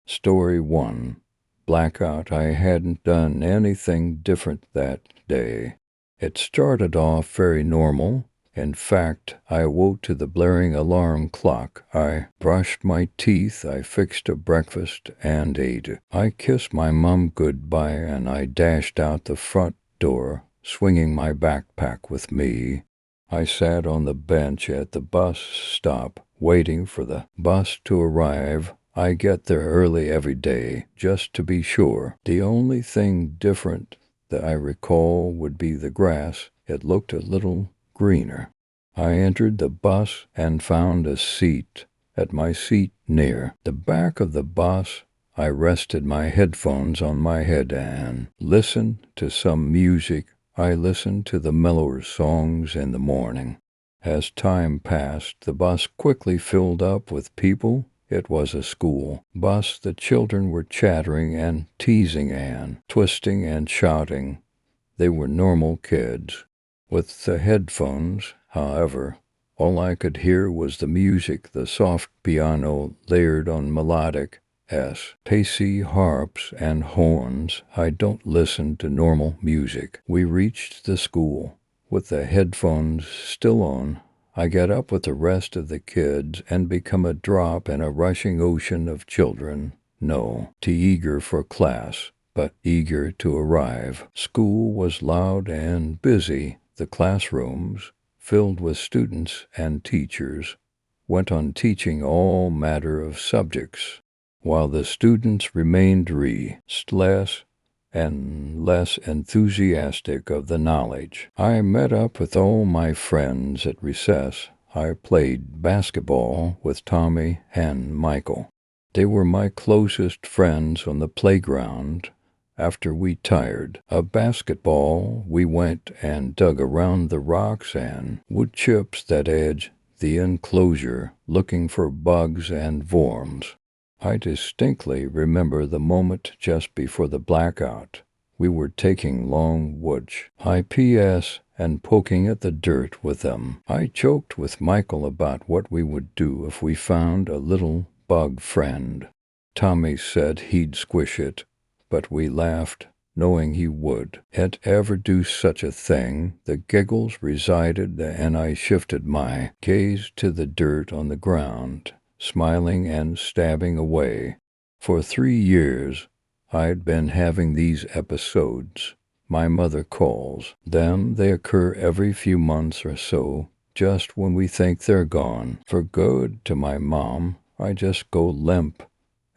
Story 1. Blackout. I hadn't done anything different that day. It started off very normal. In fact, I woke to the blaring alarm clock. I brushed my teeth, I fixed a breakfast, and ate. I kissed my mom goodbye, and I dashed out the front door, swinging my backpack with me. I sat on the bench at the bus stop, waiting for the bus to arrive. I get there early every day, just to be sure. The only thing different that I recall would be the grass. It looked a little greener. I entered the bus and found a seat. At my seat near the back of the bus, I rested my headphones on my head and listened to some music. I listened to the mellower songs in the morning. As time passed, the bus quickly filled up with people. It was a school bus. The children were chattering and teasing and twisting and shouting. They were normal kids. With the headphones, however, all I could hear was the music, the soft piano layered on melodic pacey harps and horns. I don't listen to normal music. We reached the school. With the headphones still on, I get up with the rest of the kids and become a drop in a rushing ocean of children. No, too eager for class, but eager to arrive. School was loud and busy. The classrooms, filled with students and teachers, went on teaching all manner of subjects, while the students remained less and less enthusiastic of the knowledge. I met up with all my friends at recess. I played basketball with Tommy and Michael. They were my closest friends on the playground. After we tired of basketball, we went and dug around the rocks and wood chips that edge the enclosure, looking for bugs and worms. I distinctly remember the moment just before the blackout. We were taking long wood IPS and poking at the dirt with them. I joked with Michael about what we would do if we found a little bug friend. Tommy said he'd squish it, but we laughed, knowing he would. It ever do such a thing. The giggles resided, and I shifted my gaze to the dirt on the ground, smiling and stabbing away. For 3 years, I'd been having these episodes. My mother calls them. They occur every few months or so, just when we think they're gone for good. To my mom, I just go limp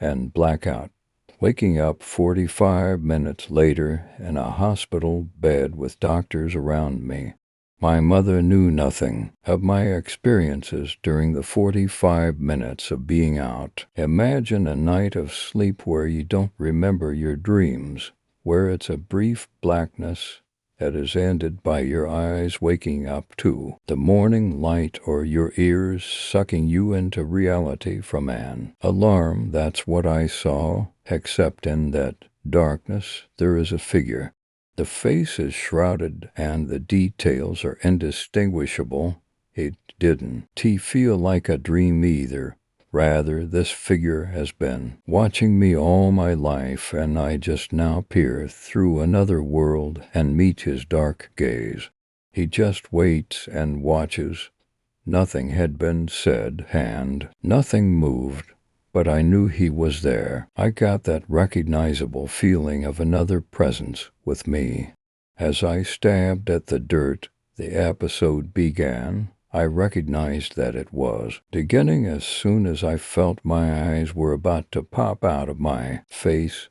and black out, waking up 45 minutes later in a hospital bed with doctors around me. My mother knew nothing of my experiences during the 45 minutes of being out. Imagine a night of sleep where you don't remember your dreams, where it's a brief blackness that is ended by your eyes waking up to the morning light or your ears sucking you into reality from an alarm. That's what I saw, except in that darkness there is a figure. The face is shrouded and the details are indistinguishable. It didn't feel like a dream either. Rather, this figure has been watching me all my life, and I just now peer through another world and meet his dark gaze. He just waits and watches. Nothing had been said, and nothing moved, but I knew he was there. I got that recognizable feeling of another presence with me. As I stabbed at the dirt, the episode began. I recognized that it was beginning as soon as I felt my eyes were about to pop out of my face.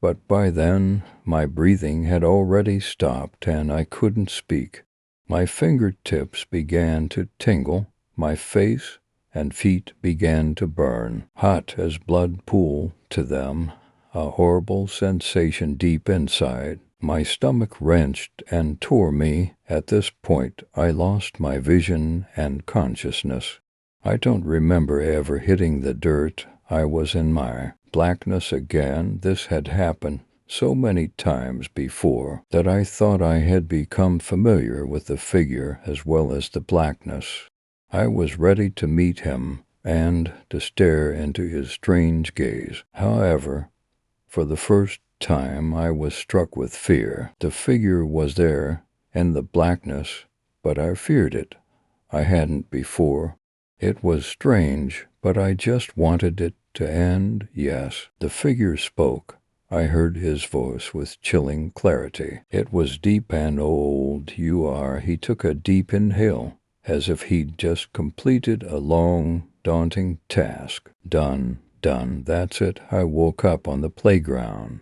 But by then, my breathing had already stopped and I couldn't speak. My fingertips began to tingle. My face and feet began to burn, hot as blood pool to them, a horrible sensation deep inside. My stomach wrenched and tore me. At this point, I lost my vision and consciousness. I don't remember ever hitting the dirt. I was in my blackness again. This had happened so many times before that I thought I had become familiar with the figure as well as the blackness. I was ready to meet him and to stare into his strange gaze. However, for the first time I was struck with fear. The figure was there, in the blackness, but I feared it. I hadn't before. It was strange, but I just wanted it to end. Yes, the figure spoke. I heard his voice with chilling clarity. It was deep and old. You are. He took a deep inhale, as if he'd just completed a long, daunting task. Done. Done. That's it. I woke up on the playground.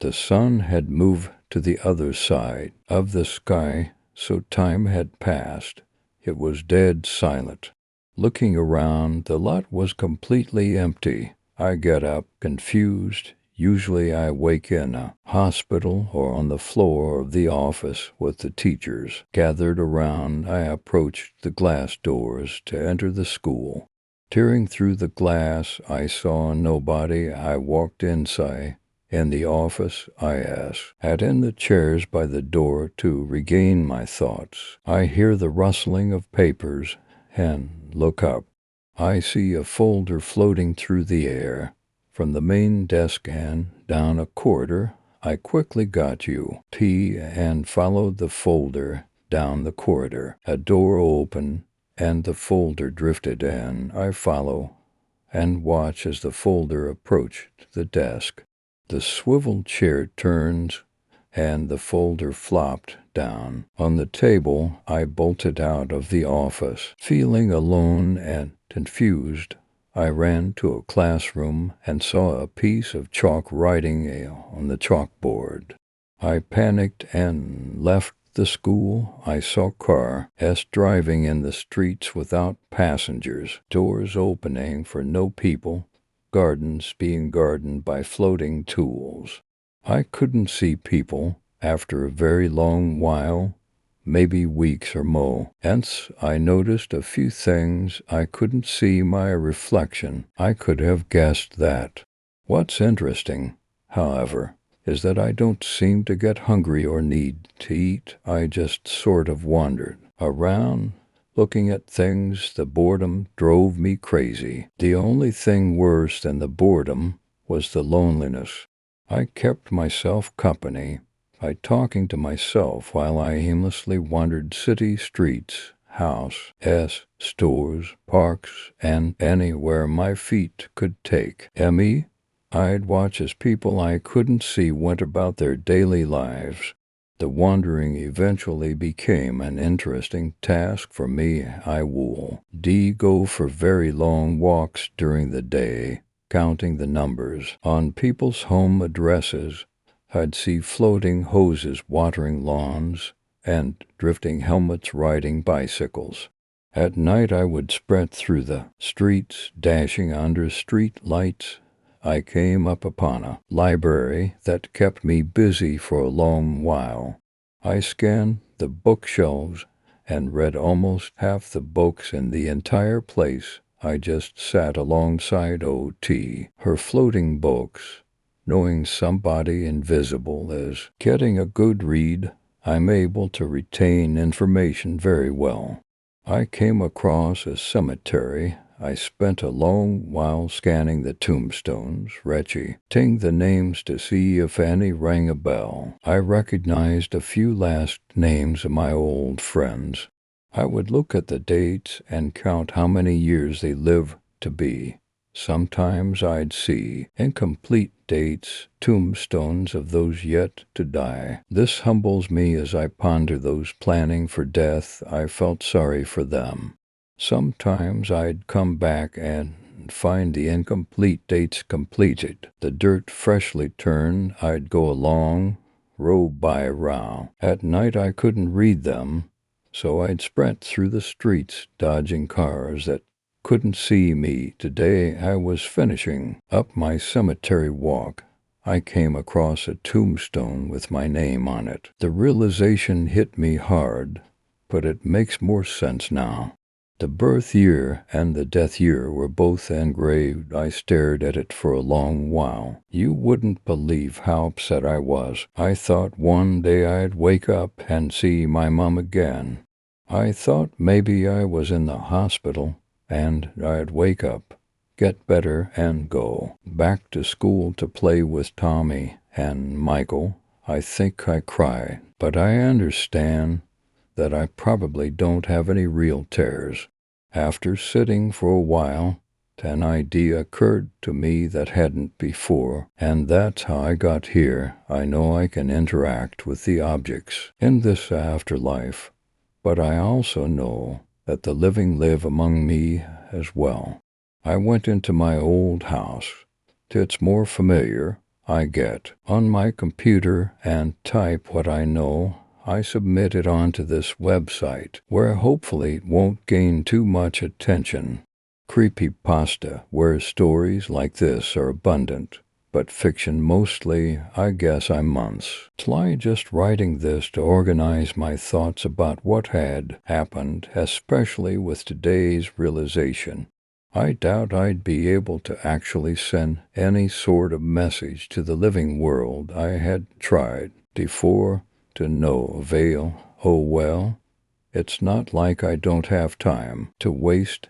The sun had moved to the other side of the sky, so time had passed. It was dead silent. Looking around, the lot was completely empty. I get up, confused. Usually I wake in a hospital or on the floor of the office with the teachers gathered around. I approached the glass doors to enter the school. Tearing through the glass, I saw nobody. I walked inside. In the office, I sat in the chairs by the door to regain my thoughts. I hear the rustling of papers and look up. I see a folder floating through the air. From the main desk and down a corridor, I quickly got tea and followed the folder down the corridor. A door opened and the folder drifted in. I follow and watch as the folder approached the desk. The swivel chair turns and the folder flopped down. On the table, I bolted out of the office. Feeling alone and confused, I ran to a classroom and saw a piece of chalk writing on the chalkboard. I panicked and left the school. I saw cars driving in the streets without passengers, doors opening for no people, gardens being gardened by floating tools. I couldn't see people after a very long while, maybe weeks or more. Hence, I noticed a few things. I couldn't see my reflection. I could have guessed that. What's interesting, however, is that I don't seem to get hungry or need to eat. I just sort of wandered around, looking at things. The boredom drove me crazy. The only thing worse than the boredom was the loneliness. I kept myself company by talking to myself while I aimlessly wandered city streets, houses, stores, parks, and anywhere my feet could take me. I'd watch as people I couldn't see went about their daily lives. The wandering eventually became an interesting task for me. I would go for very long walks during the day, counting the numbers on people's home addresses. I'd see floating hoses watering lawns and drifting helmets riding bicycles. At night I would spread through the streets, dashing under street lights. I came up upon a library that kept me busy for a long while. I scanned the bookshelves and read almost half the books in the entire place. I just sat alongside O.T., her floating books, knowing somebody invisible is getting a good read. I'm able to retain information very well. I came across a cemetery. I spent a long while scanning the tombstones, retching the names to see if any rang a bell. I recognized a few last names of my old friends. I would look at the dates and count how many years they lived to be. Sometimes I'd see incomplete dates, tombstones of those yet to die. This humbles me as I ponder those planning for death. I felt sorry for them. Sometimes I'd come back and find the incomplete dates completed. The dirt freshly turned. I'd go along, row by row. At night I couldn't read them, so I'd sprint through the streets, dodging cars that couldn't see me. Today I was finishing up my cemetery walk. I came across a tombstone with my name on it. The realization hit me hard, but it makes more sense now. The birth year and the death year were both engraved. I stared at it for a long while. You wouldn't believe how upset I was. I thought one day I'd wake up and see my mom again. I thought maybe I was in the hospital and I'd wake up, get better, and go back to school to play with Tommy and Michael. I think I cried, but I understand that I probably don't have any real tears. After sitting for a while, an idea occurred to me that hadn't before, and that's how I got here. I know I can interact with the objects in this afterlife, but I also know that the living live among me as well. I went into my old house. It's more familiar, I get, on my computer and type what I know. I submit it onto this website, where hopefully it won't gain too much attention. Creepypasta, where stories like this are abundant, but fiction mostly. I guess I'm months. Try just writing this to organize my thoughts about what had happened, especially with today's realization. I doubt I'd be able to actually send any sort of message to the living world. I had tried before, to no avail. Oh well, it's not like I don't have time to waste.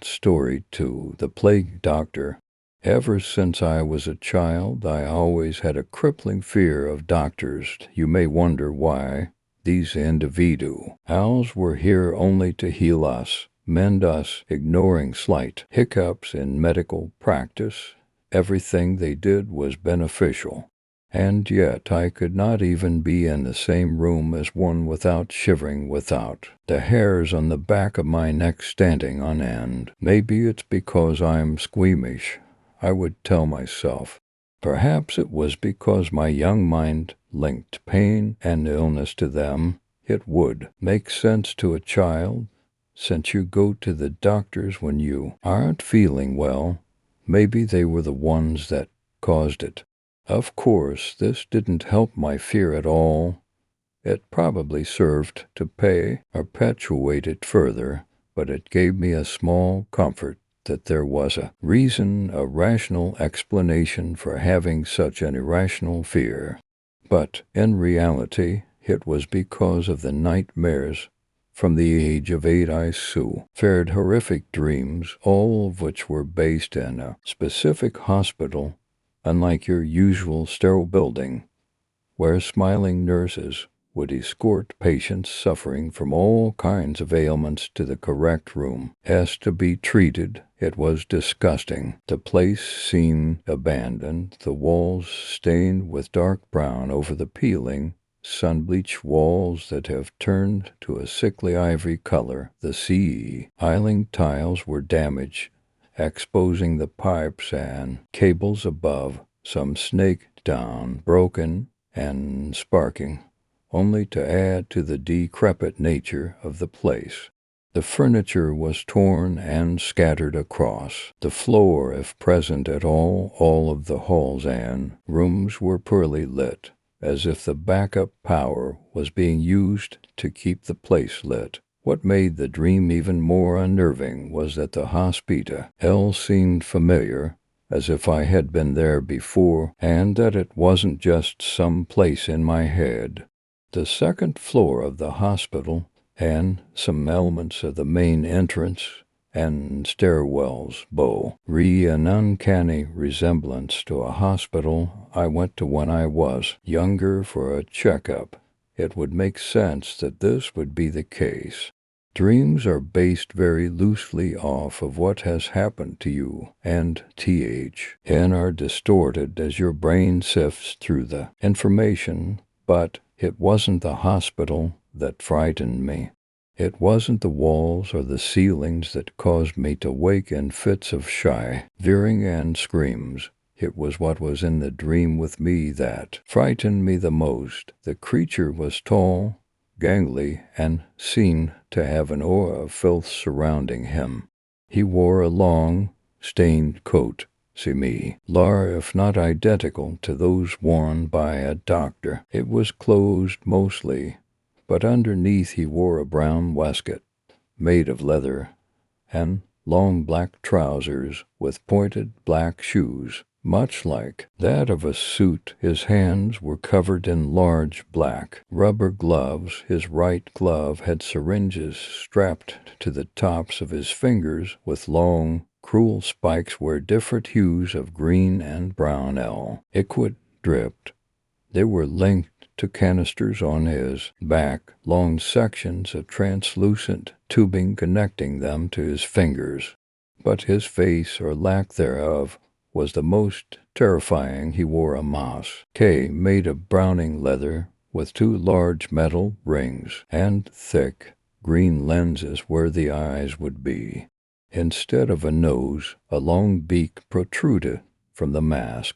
Story to the plague doctor. Ever since I was a child, I always had a crippling fear of doctors. You may wonder why. These individuals were here only to heal us, mend us, ignoring slight hiccups in medical practice. Everything they did was beneficial. And yet I could not even be in the same room as one without shivering, without the hairs on the back of my neck standing on end. Maybe it's because I'm squeamish, I would tell myself. Perhaps it was because my young mind linked pain and illness to them. It would make sense to a child, since you go to the doctors when you aren't feeling well. Maybe they were the ones that caused it. Of course, this didn't help my fear at all. It probably served to perpetuate it further, but it gave me a small comfort that there was a reason, a rational explanation for having such an irrational fear. But in reality, it was because of the nightmares. From the age of 8, I fared horrific dreams, all of which were based in a specific hospital, unlike your usual sterile building, where smiling nurses would escort patients suffering from all kinds of ailments to the correct room to be treated. It was disgusting. The place seemed abandoned, the walls stained with dark brown over the peeling, sun-bleached walls that have turned to a sickly ivory color. The ceiling tiles were damaged, exposing the pipes and cables above, some snaked down, broken and sparking, only to add to the decrepit nature of the place. The furniture was torn and scattered across the floor, if present at all. All of the halls and rooms were poorly lit, as if the backup power was being used to keep the place lit. What made the dream even more unnerving was that the hospital seemed familiar, as if I had been there before, and that it wasn't just some place in my head. The second floor of the hospital, and some elements of the main entrance and stairwells, bore an uncanny resemblance to a hospital I went to when I was younger for a checkup. It would make sense that this would be the case. Dreams are based very loosely off of what has happened to you and are distorted as your brain sifts through the information. But it wasn't the hospital that frightened me. It wasn't the walls or the ceilings that caused me to wake in fits of shivering and screams. It was what was in the dream with me that frightened me the most. The creature was tall, gangly, and seemed to have an aura of filth surrounding him. He wore a long, stained coat, similar if not identical to those worn by a doctor. It was closed mostly, but underneath he wore a brown waistcoat made of leather and long black trousers with pointed black shoes. much like that of a suit. His hands were covered in large black rubber gloves. His right glove had syringes strapped to the tops of his fingers with long, cruel spikes where different hues of green and brown liquid dripped. They were linked to canisters on his back, long sections of translucent tubing connecting them to his fingers. But his face, or lack thereof, was the most terrifying. He wore a mask made of browning leather with two large metal rings and thick green lenses where the eyes would be. Instead of a nose, a long beak protruded from the mask,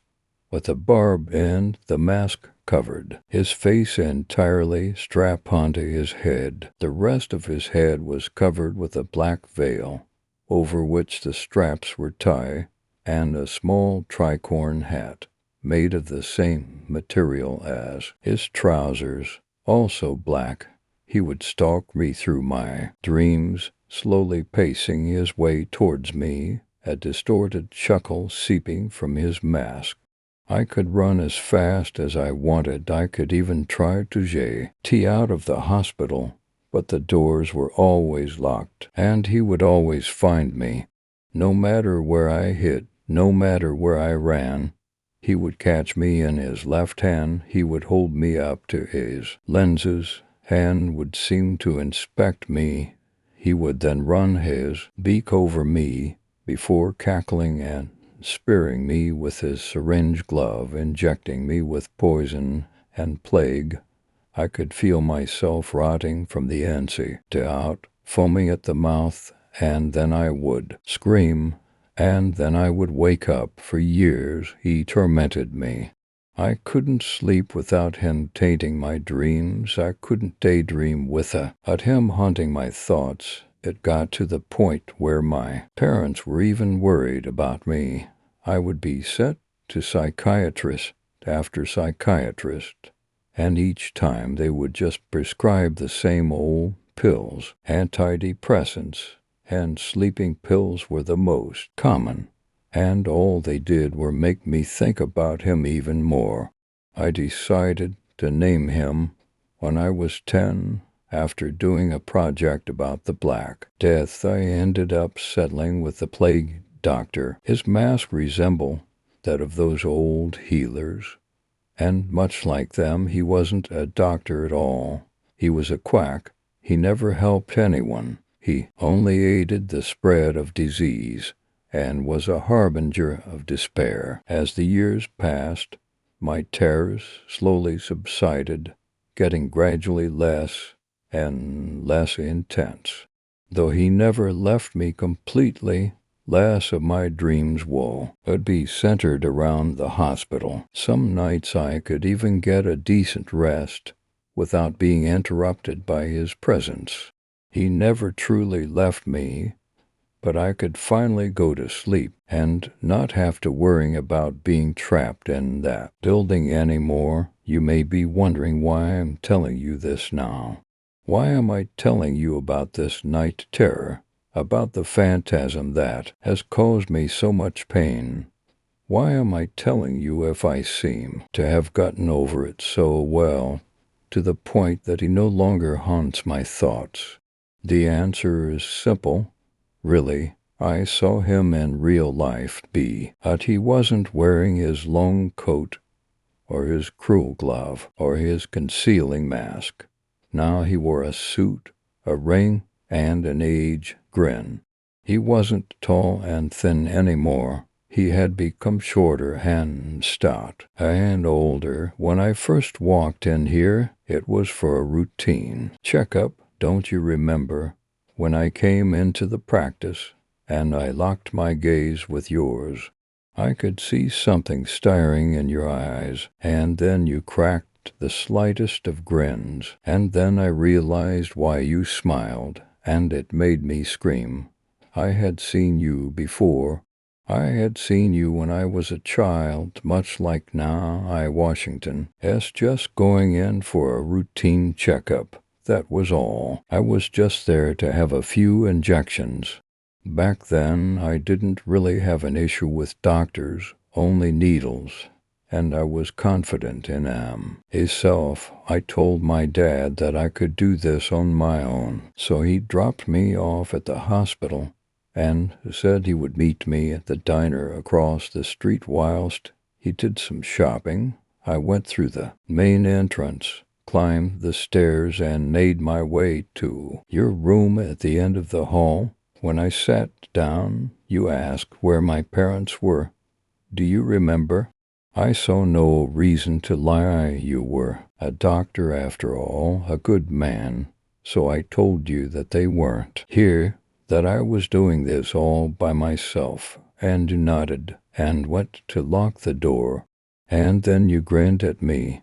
with a barb end. The mask covered his face entirely, strapped onto his head. The rest of his head was covered with a black veil, over which the straps were tied, and a small tricorn hat, made of the same material as his trousers, also black. He would stalk me through my dreams, slowly pacing his way towards me, a distorted chuckle seeping from his mask. I could run as fast as I wanted. I could even try to get out of the hospital, but the doors were always locked, and he would always find me. No matter where I hid, no matter where I ran, he would catch me in his left hand. He would hold me up to his lenses, and would seem to inspect me. He would then run his beak over me before cackling and spearing me with his syringe glove, injecting me with poison and plague. I could feel myself rotting from the inside out, foaming at the mouth, and then I would scream, and then I would wake up. For years he tormented me. I couldn't sleep without him tainting my dreams. I couldn't daydream without him haunting my thoughts. It got to the point where my parents were even worried about me. I would be sent to psychiatrist after psychiatrist, and each time they would just prescribe the same old pills. Antidepressants and sleeping pills were the most common, and all they did were make me think about him even more. I decided to name him when I was 10. After doing a project about the Black Death, I ended up settling with the plague doctor. His mask resembled that of those old healers, and much like them, he wasn't a doctor at all. He was a quack. He never helped anyone. He only aided the spread of disease and was a harbinger of despair. As the years passed, my terrors slowly subsided, getting gradually less and less intense. Though he never left me completely, less of my dreams would be centered around the hospital. Some nights I could even get a decent rest without being interrupted by his presence. He never truly left me, but I could finally go to sleep and not have to worry about being trapped in that building anymore. You may be wondering why I'm telling you this now. Why am I telling you about this night terror, about the phantasm that has caused me so much pain? Why am I telling you if I seem to have gotten over it so well, to the point that he no longer haunts my thoughts? The answer is simple. Really, I saw him in real life, but he wasn't wearing his long coat or his cruel glove or his concealing mask. Now he wore a suit, a ring, and an age grin. He wasn't tall and thin anymore. He had become shorter and stout and older. When I first walked in here, it was for a routine checkup. Don't you remember when I came into the practice and I locked my gaze with yours? I could see something staring in your eyes, and then you cracked the slightest of grins, and then I realized why you smiled, and it made me scream. I had seen you before. I had seen you when I was a child, much like now Washington. Just going in for a routine checkup. That was all. I was just there to have a few injections. Back then, I didn't really have an issue with doctors only needles, and I was confident in myself. I told my dad that I could do this on my own, so he dropped me off at the hospital and said he would meet me at the diner across the street whilst he did some shopping. I went through the main entrance, climbed the stairs, and made my way to your room at the end of the hall. When I sat down, you asked where my parents were. Do you remember? I saw no reason to lie. You were a doctor after all, a good man, so I told you that they weren't here, that I was doing this all by myself, and you nodded and went to lock the door, and then you grinned at me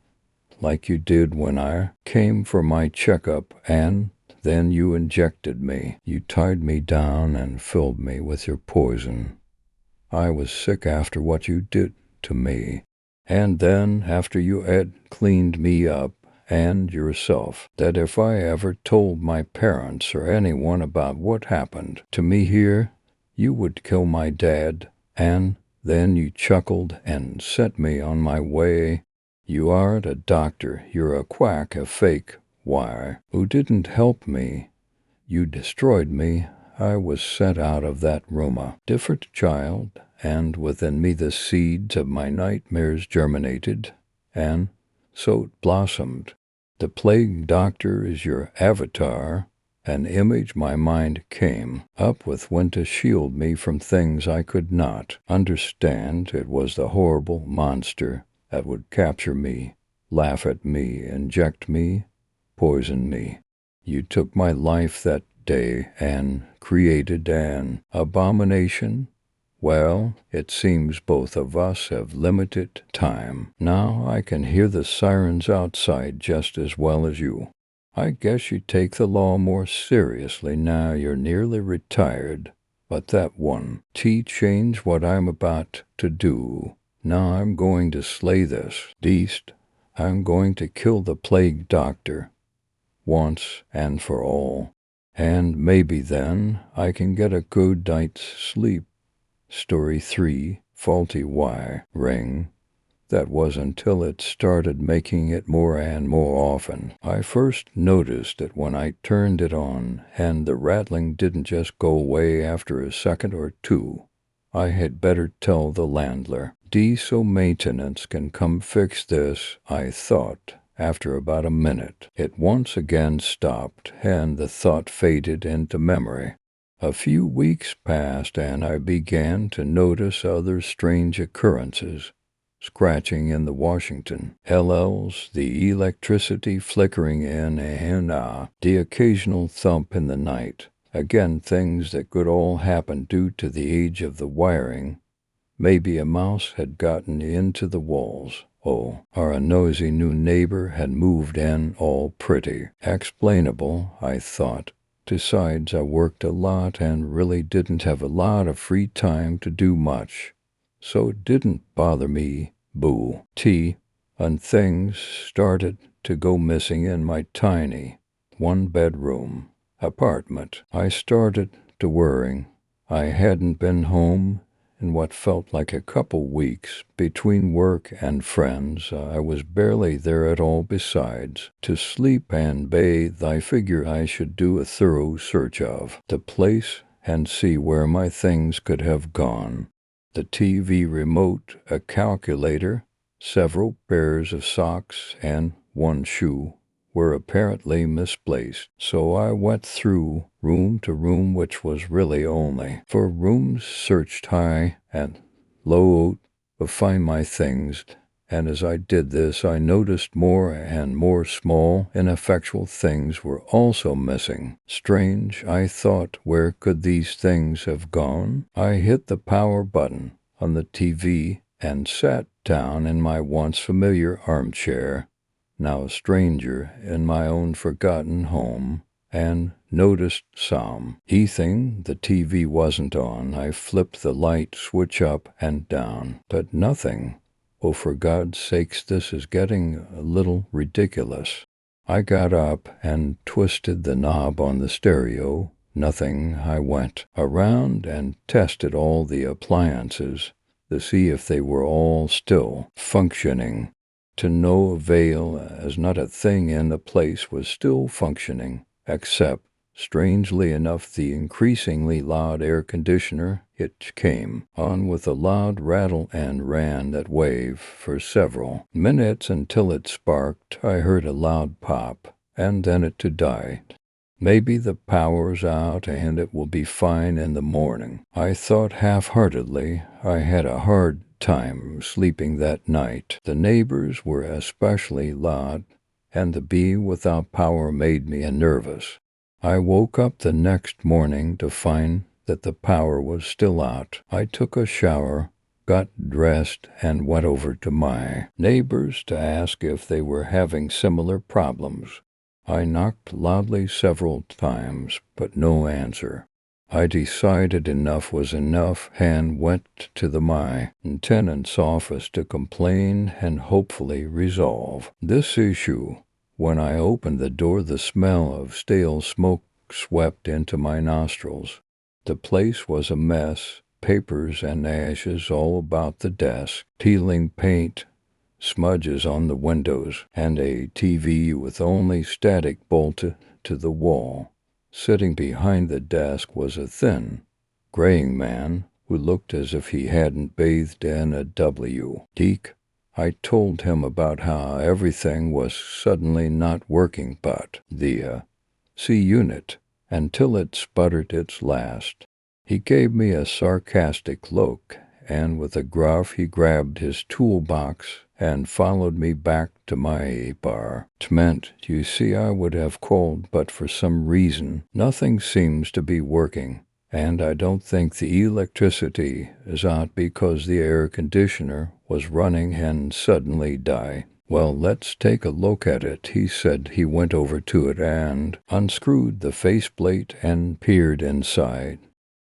like you did when I came for my checkup, and then you injected me. You tied me down and filled me with your poison. I was sick after what you did to me, and then after you had cleaned me up and yourself, that if I ever told my parents or anyone about what happened to me here, you would kill my dad, and then you chuckled and sent me on my way. You aren't a doctor, you're a quack, a fake wire, who didn't help me. You destroyed me. I was sent out of that room a different child, and within me the seeds of my nightmares germinated, and so it blossomed. The plague doctor is your avatar, an image my mind came up with when to shield me from things I could not understand. It was the horrible monster that would capture me, laugh at me, inject me, poison me. You took my life that day and created an abomination. Well, it seems both of us have limited time. Now I can hear the sirens outside just as well as you. I guess you take the law more seriously now you're nearly retired. But that one changed what I'm about to do. Now I'm going to slay this beast. I'm going to kill the plague doctor once and for all. And maybe then I can get a good night's sleep. Story 3, Faulty Wire Ring. That was until it started making it more and more often. I first noticed it when I turned it on, and the rattling didn't just go away after a second or two. I had better tell the landlord. So maintenance can come fix this, I thought. After about a minute, it once again stopped, and the thought faded into memory. A few weeks passed, and I began to notice other strange occurrences. Scratching in the Washington LLs, the electricity flickering in, and the occasional thump in the night. Again, things that could all happen due to the age of the wiring. Maybe a mouse had gotten into the walls. Oh, or a noisy new neighbor had moved in, all pretty explainable, I thought. Besides, I worked a lot and really didn't have a lot of free time to do much, so it didn't bother me. And things started to go missing in my tiny one-bedroom apartment. I started to worrying. I hadn't been home in what felt like a couple weeks. Between work and friends, I was barely there at all. Besides, to sleep and bathe, I figure I should do a thorough search of the place and see where my things could have gone. The TV remote, a calculator, several pairs of socks, and one shoe were apparently misplaced, so I went through room to room, which was really only for rooms, searched high and low to find my things, and as I did this I noticed more and more small, ineffectual things were also missing. Strange, I thought, where could these things have gone? I hit the power button on the TV and sat down in my once familiar armchair, now a stranger in my own forgotten home, and noticed something. The TV wasn't on. I flipped the light switch up and down, but nothing. Oh, for God's sakes, this is getting a little ridiculous. I got up and twisted the knob on the stereo. Nothing. I went around and tested all the appliances. to see if they were all still functioning. To no avail, as not a thing in the place was still functioning, except, strangely enough, the increasingly loud air conditioner. It came on with a loud rattle and ran that wave for several minutes until it sparked. I heard a loud pop, and then it died. Maybe the power's out and it will be fine in the morning, I thought half-heartedly. I had a hard time sleeping that night. The neighbors were especially loud, and the bee without power made me nervous. I woke up the next morning to find that the power was still out. I took a shower, got dressed, and went over to my neighbors to ask if they were having similar problems. I knocked loudly several times, but no answer. I decided enough was enough and went to my tenant's office to complain and hopefully resolve this issue. When I opened the door, the smell of stale smoke swept into my nostrils. The place was a mess, papers and ashes all about the desk, peeling paint, smudges on the windows, and a TV with only static bolted to the wall. Sitting behind the desk was a thin, graying man who looked as if he hadn't bathed in a week. I told him about how everything was suddenly not working but the C unit, until it sputtered its last. He gave me a sarcastic look, and with a gruff he grabbed his toolbox and followed me back to my bar. It meant, you see, I would have called, but for some reason nothing seems to be working, and I don't think the electricity is out because the air conditioner was running and suddenly died. Well, let's take a look at it, he said. He went over to it and unscrewed the faceplate and peered inside.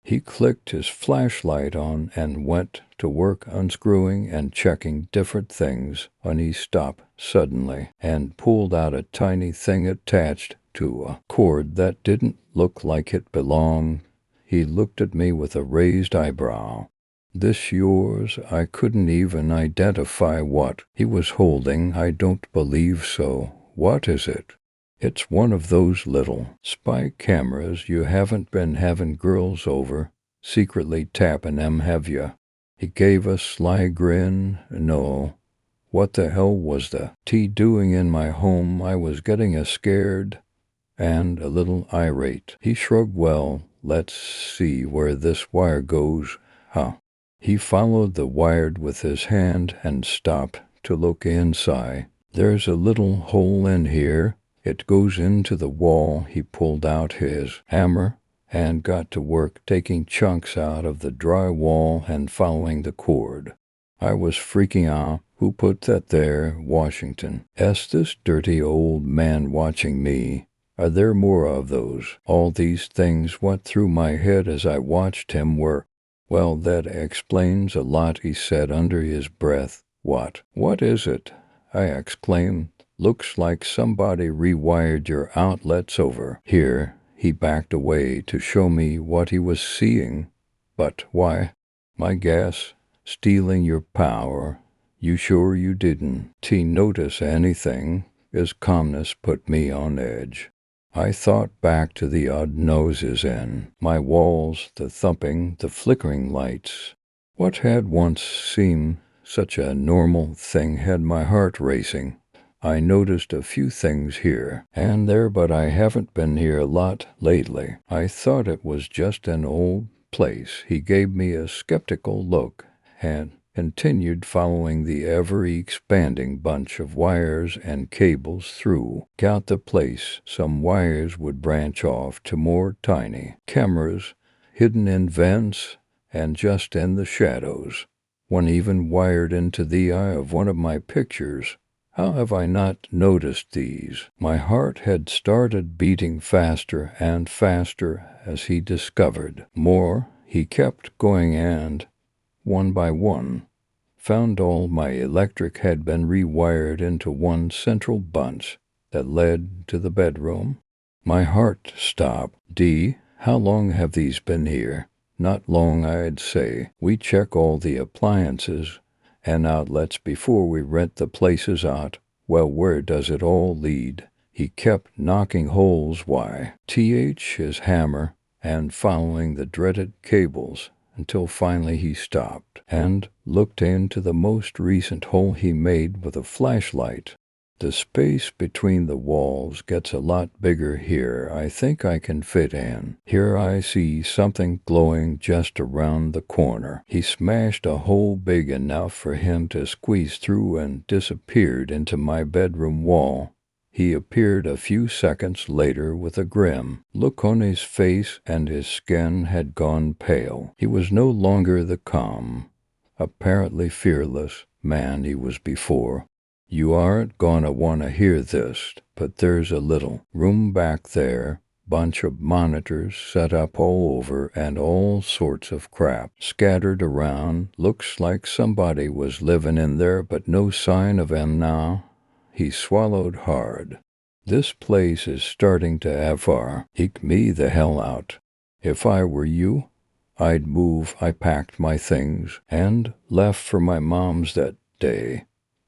He clicked his flashlight on and went to work unscrewing and checking different things, and he stopped suddenly and pulled out a tiny thing attached to a cord that didn't look like it belonged. He looked at me with a raised eyebrow. This yours? I couldn't even identify what he was holding. I don't believe so. What is it? It's one of those little spy cameras. You haven't been having girls over, secretly tapping them, have you? He gave a sly grin. No. What the hell was the T doing in my home? I was getting scared and a little irate. He shrugged. Well, let's see where this wire goes. He followed the wire with his hand and stopped to look inside. There's a little hole in here. It goes into the wall. He pulled out his hammer and got to work taking chunks out of the drywall and following the cord. I was freaking out. Who put that there? Washington. This dirty old man watching me. Are there more of those? All these things went through my head as I watched him work. Well, that explains a lot, he said under his breath. What is it? I exclaimed. Looks like somebody rewired your outlets over here. He backed away to show me what he was seeing. But why? My guess, stealing your power. You sure you didn't notice anything? His calmness put me on edge. I thought back to the odd noises in my walls, the thumping, the flickering lights. What had once seemed such a normal thing had my heart racing. I noticed a few things here and there, but I haven't been here a lot lately. I thought it was just an old place. He gave me a skeptical look and continued following the ever-expanding bunch of wires and cables throughout the place. Some wires would branch off to more tiny cameras hidden in vents and just in the shadows. One even wired into the eye of one of my pictures. How have I not noticed these? My heart had started beating faster and faster as he discovered more. He kept going and, one by one, found all my electric had been rewired into one central bunch that led to the bedroom. My heart stopped. How long have these been here? Not long, I'd say. We check all the appliances and outlets before we rent the places out. Well, where does it all lead? He kept knocking holes, his hammer, and following the dreaded cables until finally he stopped and looked into the most recent hole he made with a flashlight. The space between the walls gets a lot bigger here. I think I can fit in. Here I see something glowing just around the corner. He smashed a hole big enough for him to squeeze through and disappeared into my bedroom wall. He appeared a few seconds later with a grim look on his face, and his skin had gone pale. He was no longer the calm, apparently fearless man he was before. You aren't gonna want to hear this, but there's a little room back there, bunch of monitors set up all over and all sorts of crap scattered around. Looks like somebody was living in there, but no sign of 'em now. He swallowed hard. This place is starting to eke me the hell out. If I were you, I'd move. I packed my things and left for my mom's that day,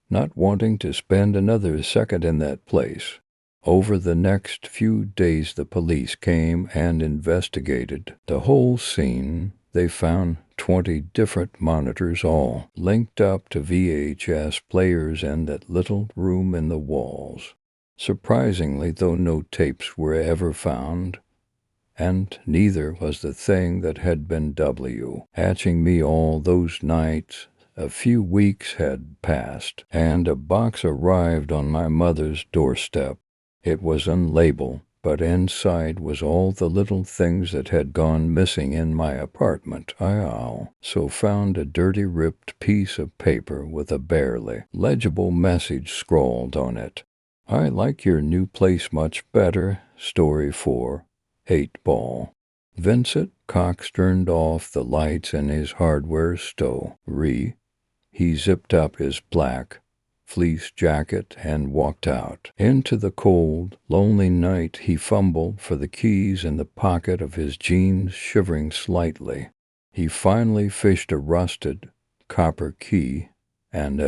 not wanting to spend another second in that place. Over the next few days, the police came and investigated the whole scene. They found 20 different monitors, all linked up to VHS players in that little room in the walls. Surprisingly, though, no tapes were ever found, and neither was the thing that had been hatching me all those nights. A few weeks had passed, and a box arrived on my mother's doorstep. It was unlabeled, but inside was all the little things that had gone missing in my apartment. I also found a dirty, ripped piece of paper with a barely legible message scrawled on it. I like your new place much better. Story 4. 8-Ball. Vincent Cox turned off the lights in his hardware store. He zipped up his black fleece jacket and walked out into the cold, lonely night. He fumbled for the keys in the pocket of his jeans, shivering slightly. He finally fished a rusted copper key and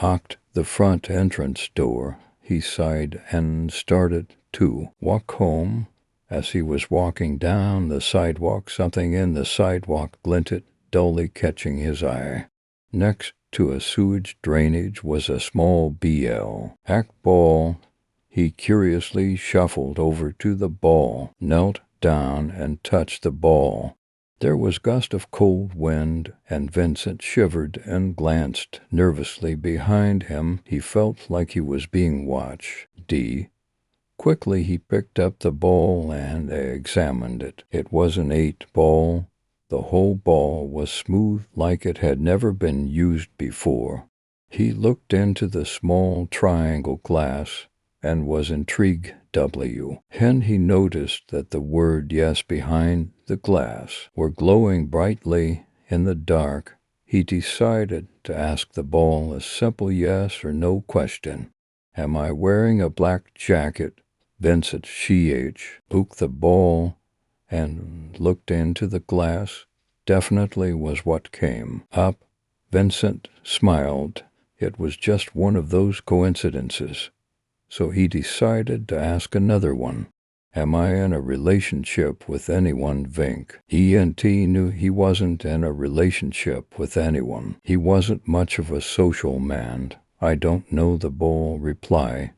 locked the front entrance door. He sighed and started to walk home. As he was walking down the sidewalk, something in the sidewalk glinted, dully catching his eye. Next to a sewage drainage was a small ball. He curiously shuffled over to the ball, knelt down, and touched the ball. There was a gust of cold wind, and Vincent shivered and glanced nervously behind him. He felt like he was being watched. Quickly he picked up the ball and examined it. It was an 8-ball. The whole ball was smooth, like it had never been used before. He looked into the small triangle glass and was intrigued. Then he noticed that the word yes behind the glass were glowing brightly in the dark. He decided to ask the ball a simple yes or no question. Am I wearing a black jacket? Vincent spooked the ball and looked into the glass. Definitely was what came up. Vincent smiled. It was just one of those coincidences. So he decided to ask another one. Am I in a relationship with anyone, Vink? ENT knew he wasn't in a relationship with anyone. He wasn't much of a social man. I don't know, the ball replied.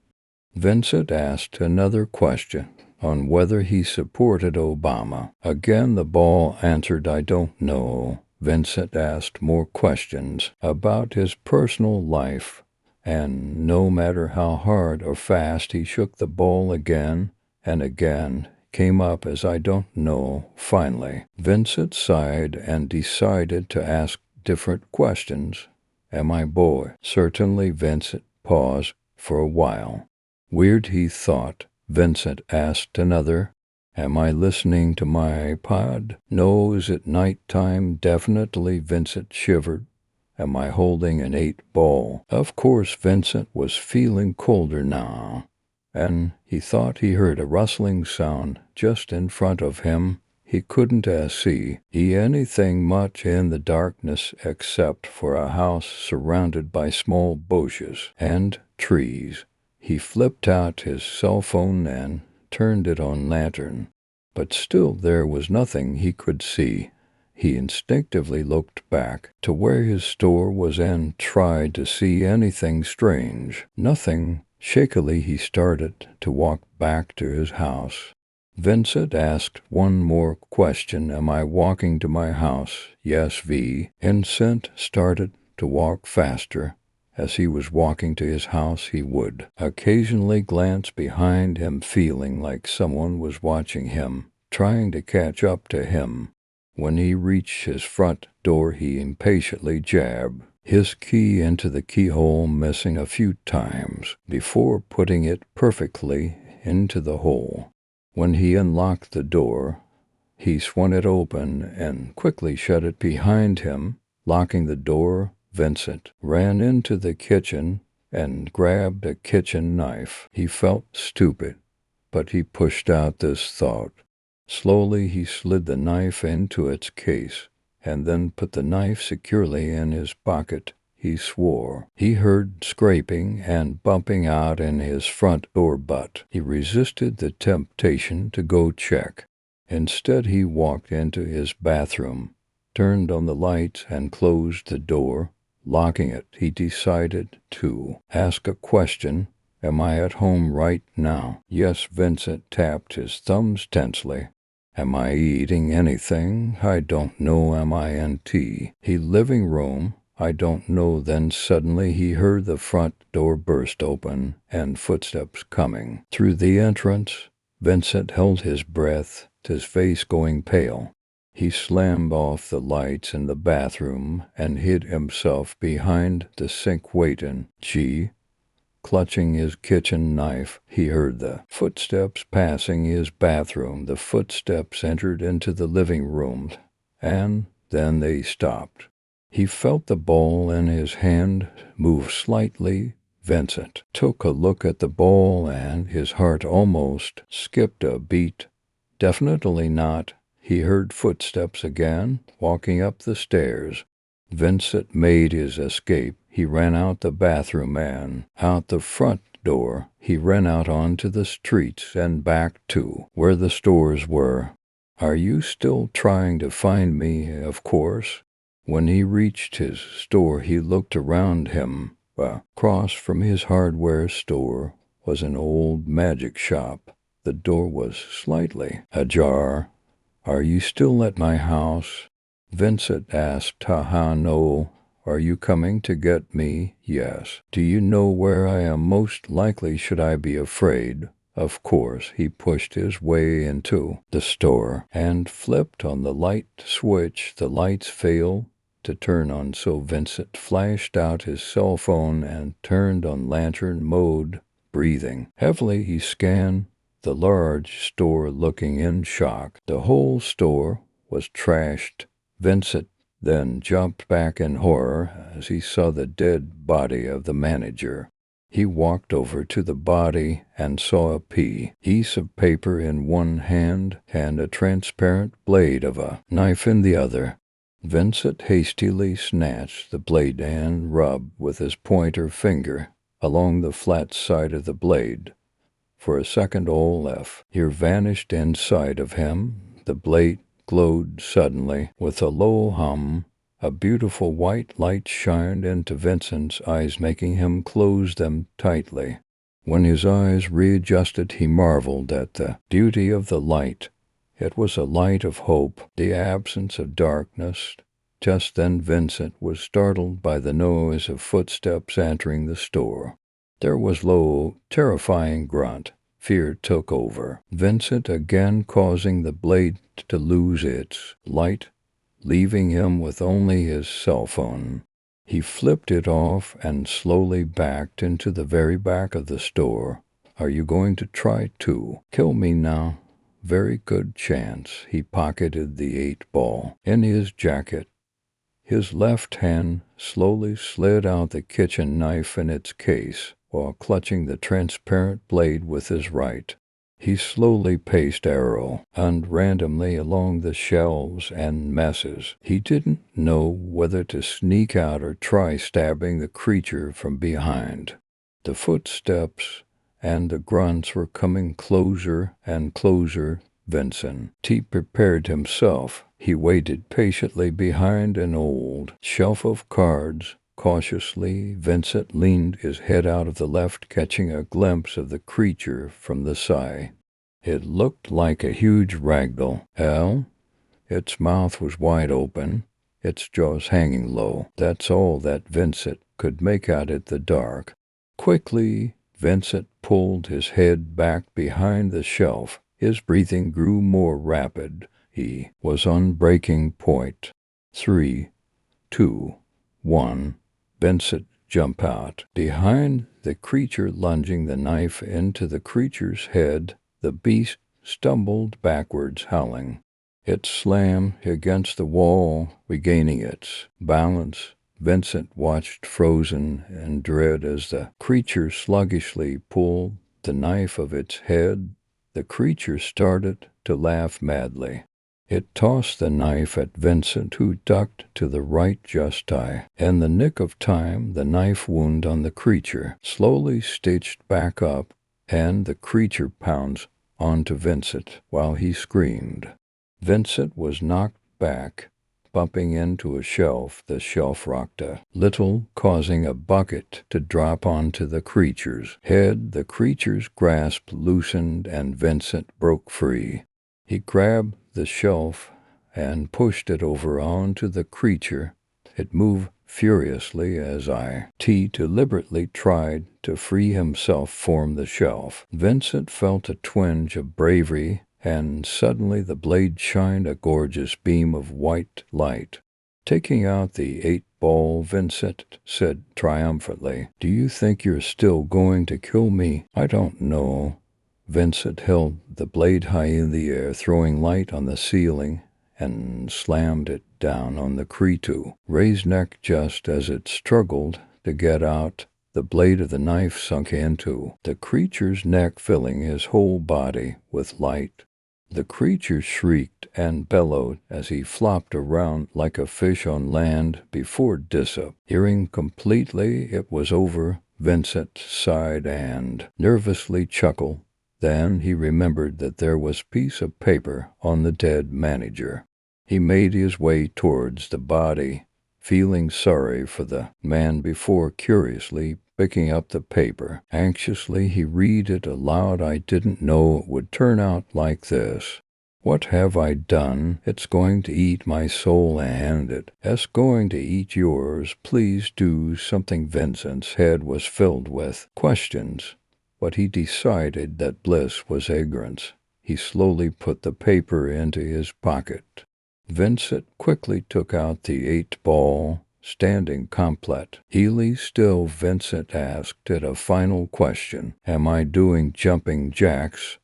Vincent asked another question on whether he supported Obama. Again the ball answered, I don't know. Vincent asked more questions about his personal life, and no matter how hard or fast he shook the ball, again and again came up as I don't know. Finally, Vincent sighed and decided to ask different questions. Am I boy? Certainly. Vincent paused for a while. Weird, he thought. Vincent asked another. Am I listening to my iPod? No. Is it night time? Definitely. Vincent shivered. Am I holding an 8-ball? Of course. Vincent was feeling colder now, and he thought he heard a rustling sound just in front of him. He couldn't see anything much in the darkness except for a house surrounded by small bushes and trees. He flipped out his cell phone and turned it on lantern, but still there was nothing he could see. He instinctively looked back to where his store was and tried to see anything strange. Nothing. Shakily he started to walk back to his house. Vincent asked one more question. Am I walking to my house? Yes, V. Vincent started to walk faster. As he was walking to his house, he would occasionally glance behind him, feeling like someone was watching him, trying to catch up to him. When he reached his front door, he impatiently jabbed his key into the keyhole, missing a few times before putting it perfectly into the hole. When he unlocked the door, he swung it open and quickly shut it behind him. Locking the door, Vincent ran into the kitchen and grabbed a kitchen knife. He felt stupid, but he pushed out this thought. Slowly he slid the knife into its case and then put the knife securely in his pocket. He swore he heard scraping and bumping out in his front door, but he resisted the temptation to go check. Instead, he walked into his bathroom, turned on the lights, and closed the door. Locking it, he decided to ask a question. Am I at home right now? Yes, Vincent tapped his thumbs tensely. Am I eating anything? I don't know. Am I in tea? Living room? I don't know. Then suddenly he heard the front door burst open and footsteps coming through the entrance. Vincent held his breath, his face going pale. He slammed off the lights in the bathroom and hid himself behind the sink waiting. Clutching his kitchen knife, he heard the footsteps passing his bathroom. The footsteps entered into the living room, and then they stopped. He felt the ball in his hand move slightly. Vincent took a look at the ball, and his heart almost skipped a beat. Definitely not. He heard footsteps again, walking up the stairs. Vincent made his escape. He ran out the bathroom and out the front door. He ran out onto the streets and back to where the stores were. Are you still trying to find me? Of course. When he reached his store, he looked around him. Across from his hardware store was an old magic shop. The door was slightly ajar. Are you still at my house? Vincent asked. Haha, no. Are you coming to get me? Yes. Do you know where I am most likely? Should I be afraid? Of course. He pushed his way into the store and flipped on the light switch. The lights failed to turn on, so Vincent flashed out his cell phone and turned on lantern mode. Breathing heavily, he scanned the large store, looking in shock. The whole store was trashed. Vincent then jumped back in horror as he saw the dead body of the manager. He walked over to the body and saw a piece of paper in one hand and a transparent blade of a knife in the other. Vincent hastily snatched the blade and rubbed with his pointer finger along the flat side of the blade. For a second, all fear vanished inside of him. The blade glowed suddenly with a low hum. A beautiful white light shined into Vincent's eyes, making him close them tightly. When his eyes readjusted, he marveled at the beauty of the light. It was a light of hope, the absence of darkness. Just then Vincent was startled by the noise of footsteps entering the store. There was low, terrifying grunt. Fear took over Vincent again, causing the blade to lose its light, leaving him with only his cell phone. He flipped it off and slowly backed into the very back of the store. Are you going to try to kill me now? Very good chance. He pocketed the 8-ball in his jacket. His left hand slowly slid out the kitchen knife in its case, while clutching the transparent blade with his right. He slowly paced arrow and randomly along the shelves and messes. He didn't know whether to sneak out or try stabbing the creature from behind. The footsteps and the grunts were coming closer and closer. Vincent prepared himself. He waited patiently behind an old shelf of cards. Cautiously, Vincent leaned his head out of the left, catching a glimpse of the creature from the side. It looked like a huge ragdoll. Its mouth was wide open, its jaws hanging low. That's all that Vincent could make out in the dark. Quickly, Vincent pulled his head back behind the shelf. His breathing grew more rapid. He was on breaking point. 3, 2, 1. Vincent jumped out. Behind the creature, lunging the knife into the creature's head, the beast stumbled backwards, howling. It slammed against the wall, regaining its balance. Vincent watched frozen in dread as the creature sluggishly pulled the knife of its head. The creature started to laugh madly. It tossed the knife at Vincent, who ducked to the right just in the nick of time. The knife wound on the creature slowly stitched back up, and the creature pounced onto Vincent while he screamed. Vincent was knocked back, bumping into a shelf. The shelf rocked a little, causing a bucket to drop onto the creature's head. The creature's grasp loosened, and Vincent broke free. He grabbed the shelf and pushed it over onto the creature. It moved furiously as deliberately tried to free himself from the shelf. Vincent felt a twinge of bravery, and suddenly the blade shined a gorgeous beam of white light. Taking out the 8-ball, Vincent said triumphantly, "Do you think you're still going to kill me?" "I don't know." Vincent held the blade high in the air, throwing light on the ceiling, and slammed it down on the creature's raised neck. Just as it struggled to get out, the blade of the knife sunk into the creature's neck, filling his whole body with light. The creature shrieked and bellowed as he flopped around like a fish on land before disappearing completely. It was over. Vincent sighed and nervously chuckled. Then he remembered that there was a piece of paper on the dead manager. He made his way towards the body, feeling sorry for the man before curiously picking up the paper. Anxiously, he read it aloud. "I didn't know it would turn out like this. What have I done? It's going to eat my soul, and it's going to eat yours. Please do something." Vincent's head was filled with questions, but he decided that bliss was ignorance. He slowly put the paper into his pocket. Vincent quickly took out the 8-ball, standing completely still. Vincent asked it a final question. "Am I doing jumping jacks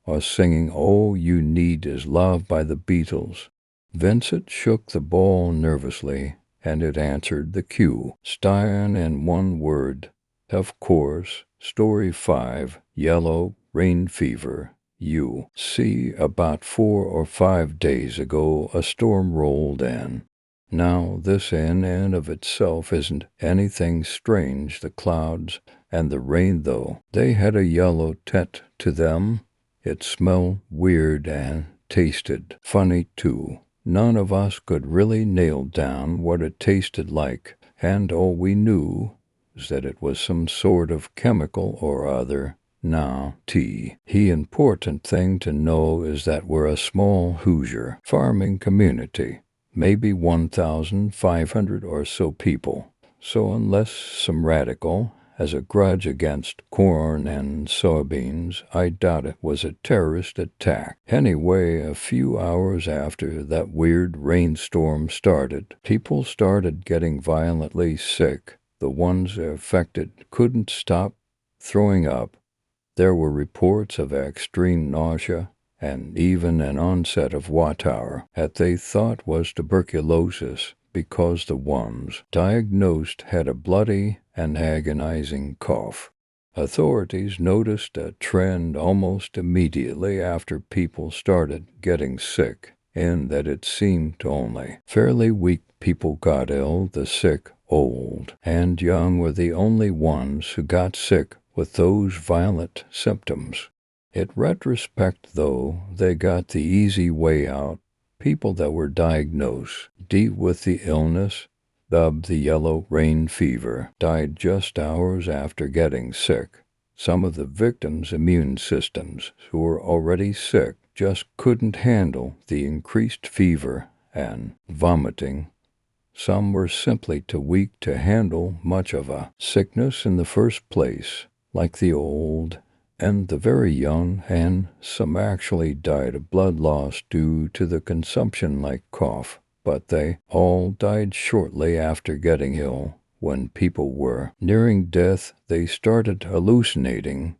or singing 'All You Need Is Love' by the Beatles?" Vincent shook the ball nervously, and it answered the cue. Stein in one word. Of course. Story 5, Yellow Rain Fever. You see, about 4 or 5 days ago, a storm rolled in. Now, this in and of itself isn't anything strange. The clouds and the rain, though, they had a yellow tint to them. It smelled weird and tasted funny, too. None of us could really nail down what it tasted like, and all we knew is that it was some sort of chemical or other. Now, the important thing to know is that we're a small Hoosier farming community, maybe 1,500 or so people. So unless some radical has a grudge against corn and soybeans, I doubt it was a terrorist attack. Anyway, a few hours after that weird rainstorm started, people started getting violently sick. The ones affected couldn't stop throwing up. There were reports of extreme nausea and even an onset of water that they thought was tuberculosis, because the ones diagnosed had a bloody and agonizing cough. Authorities noticed a trend almost immediately after people started getting sick, in that it seemed only fairly weak people got ill. The sick, old, and young were the only ones who got sick with those violent symptoms. In retrospect, though, they got the easy way out. People that were diagnosed deep with the illness, dubbed the yellow rain fever, died just hours after getting sick. Some of the victims' immune systems who were already sick just couldn't handle the increased fever and vomiting. Some were simply too weak to handle much of a sickness in the first place, like the old and the very young, and some actually died of blood loss due to the consumption like cough, but they all died shortly after getting ill. When people were nearing death, they started hallucinating,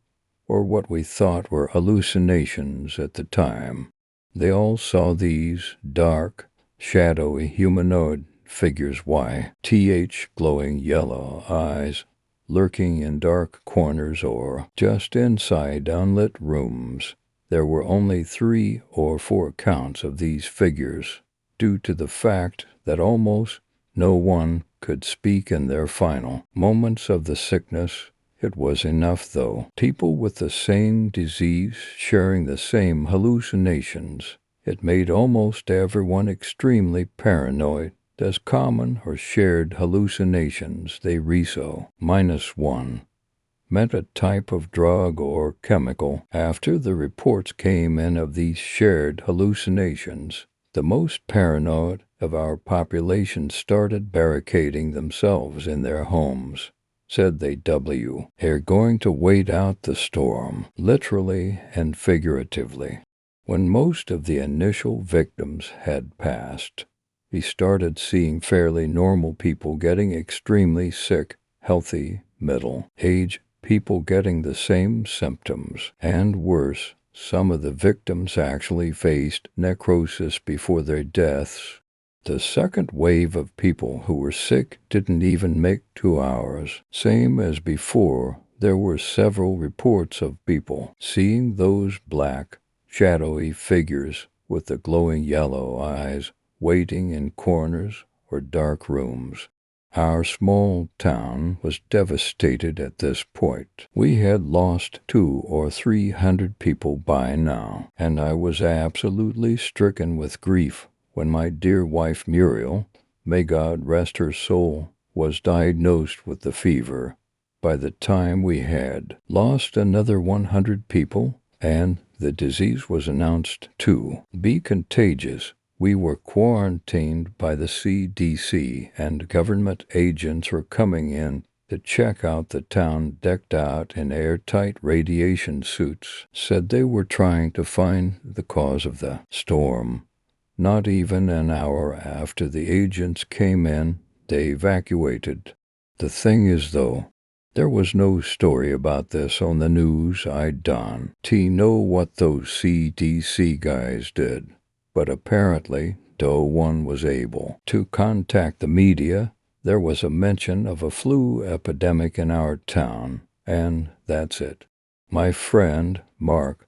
or what we thought were hallucinations at the time. They all saw these dark, shadowy humanoid figures, glowing yellow eyes, lurking in dark corners or just inside unlit rooms. There were only 3 or 4 accounts of these figures, due to the fact that almost no one could speak in their final moments of the sickness. It was enough, though, people with the same disease sharing the same hallucinations. It made almost everyone extremely paranoid. As common or shared hallucinations, they reso -1 meant a type of drug or chemical. After the reports came in of these shared hallucinations, the most paranoid of our population started barricading themselves in their homes. Said they are going to wait out the storm, literally and figuratively. When most of the initial victims had passed, we started seeing fairly normal people getting extremely sick, healthy, middle-aged people getting the same symptoms, and worse, some of the victims actually faced necrosis before their deaths. The second wave of people who were sick didn't even make 2 hours. Same as before, there were several reports of people seeing those black, shadowy figures with the glowing yellow eyes waiting in corners or dark rooms. Our small town was devastated at this point. We had lost 200 or 300 people by now, and I was absolutely stricken with grief when my dear wife Muriel, may God rest her soul, was diagnosed with the fever. By the time we had lost another 100 people, and the disease was announced to be contagious, we were quarantined by the CDC, and government agents were coming in to check out the town decked out in airtight radiation suits. Said they were trying to find the cause of the storm. Not even an hour after the agents came in, they evacuated. The thing is, though, there was no story about this on the news. I don't know what those CDC guys did, but apparently, though one was able to contact the media, there was a mention of a flu epidemic in our town, and that's it. My friend, Mark,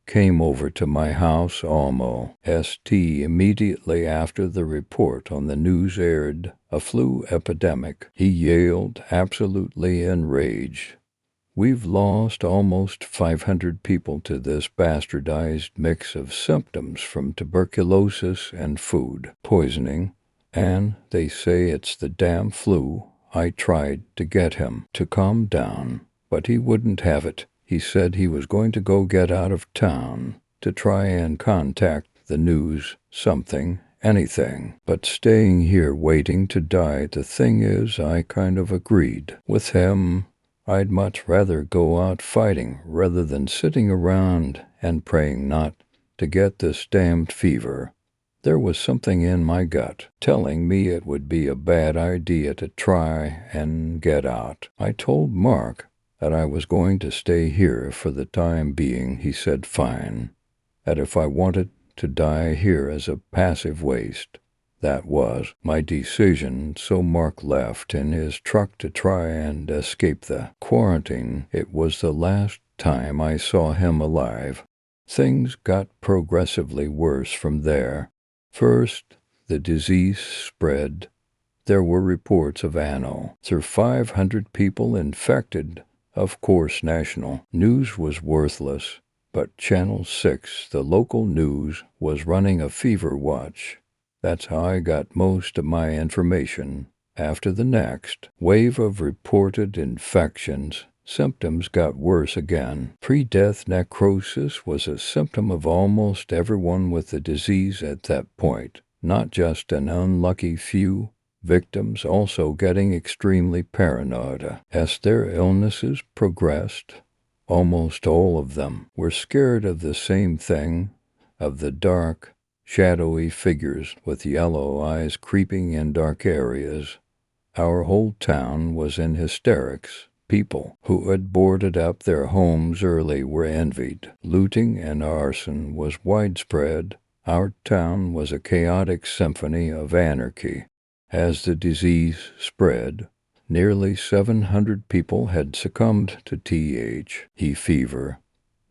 came over to my house almost immediately after the report on the news aired, a flu epidemic. He yelled, absolutely enraged. We've lost almost 500 people to this bastardized mix of symptoms from tuberculosis and food poisoning, and they say it's the damn flu. I tried to get him to calm down, but he wouldn't have it. He said he was going to go get out of town to try and contact the news, something, anything, but staying here waiting to die. The thing is, I kind of agreed with him. I'd much rather go out fighting rather than sitting around and praying not to get this damned fever. There was something in my gut telling me it would be a bad idea to try and get out. I told Mark that I was going to stay here for the time being. He said fine, that if I wanted to die here as a passive waste, That was my decision, so Mark left in his truck to try and escape the quarantine. It was the last time I saw him alive. Things got progressively worse from there. First, the disease spread. There were reports of anno. 500 people infected. Of course, national news was worthless, but Channel 6, the local news, was running a fever watch. That's how I got most of my information. After the next wave of reported infections, symptoms got worse again. Pre-death necrosis was a symptom of almost everyone with the disease at that point, not just an unlucky few. Victims also getting extremely paranoid as their illnesses progressed. Almost all of them were scared of the same thing, of the dark, shadowy figures with yellow eyes creeping in dark areas. Our whole town was in hysterics. People who had boarded up their homes early were envied. Looting and arson was widespread. Our town was a chaotic symphony of anarchy. As the disease spread, nearly 700 people had succumbed to THE fever.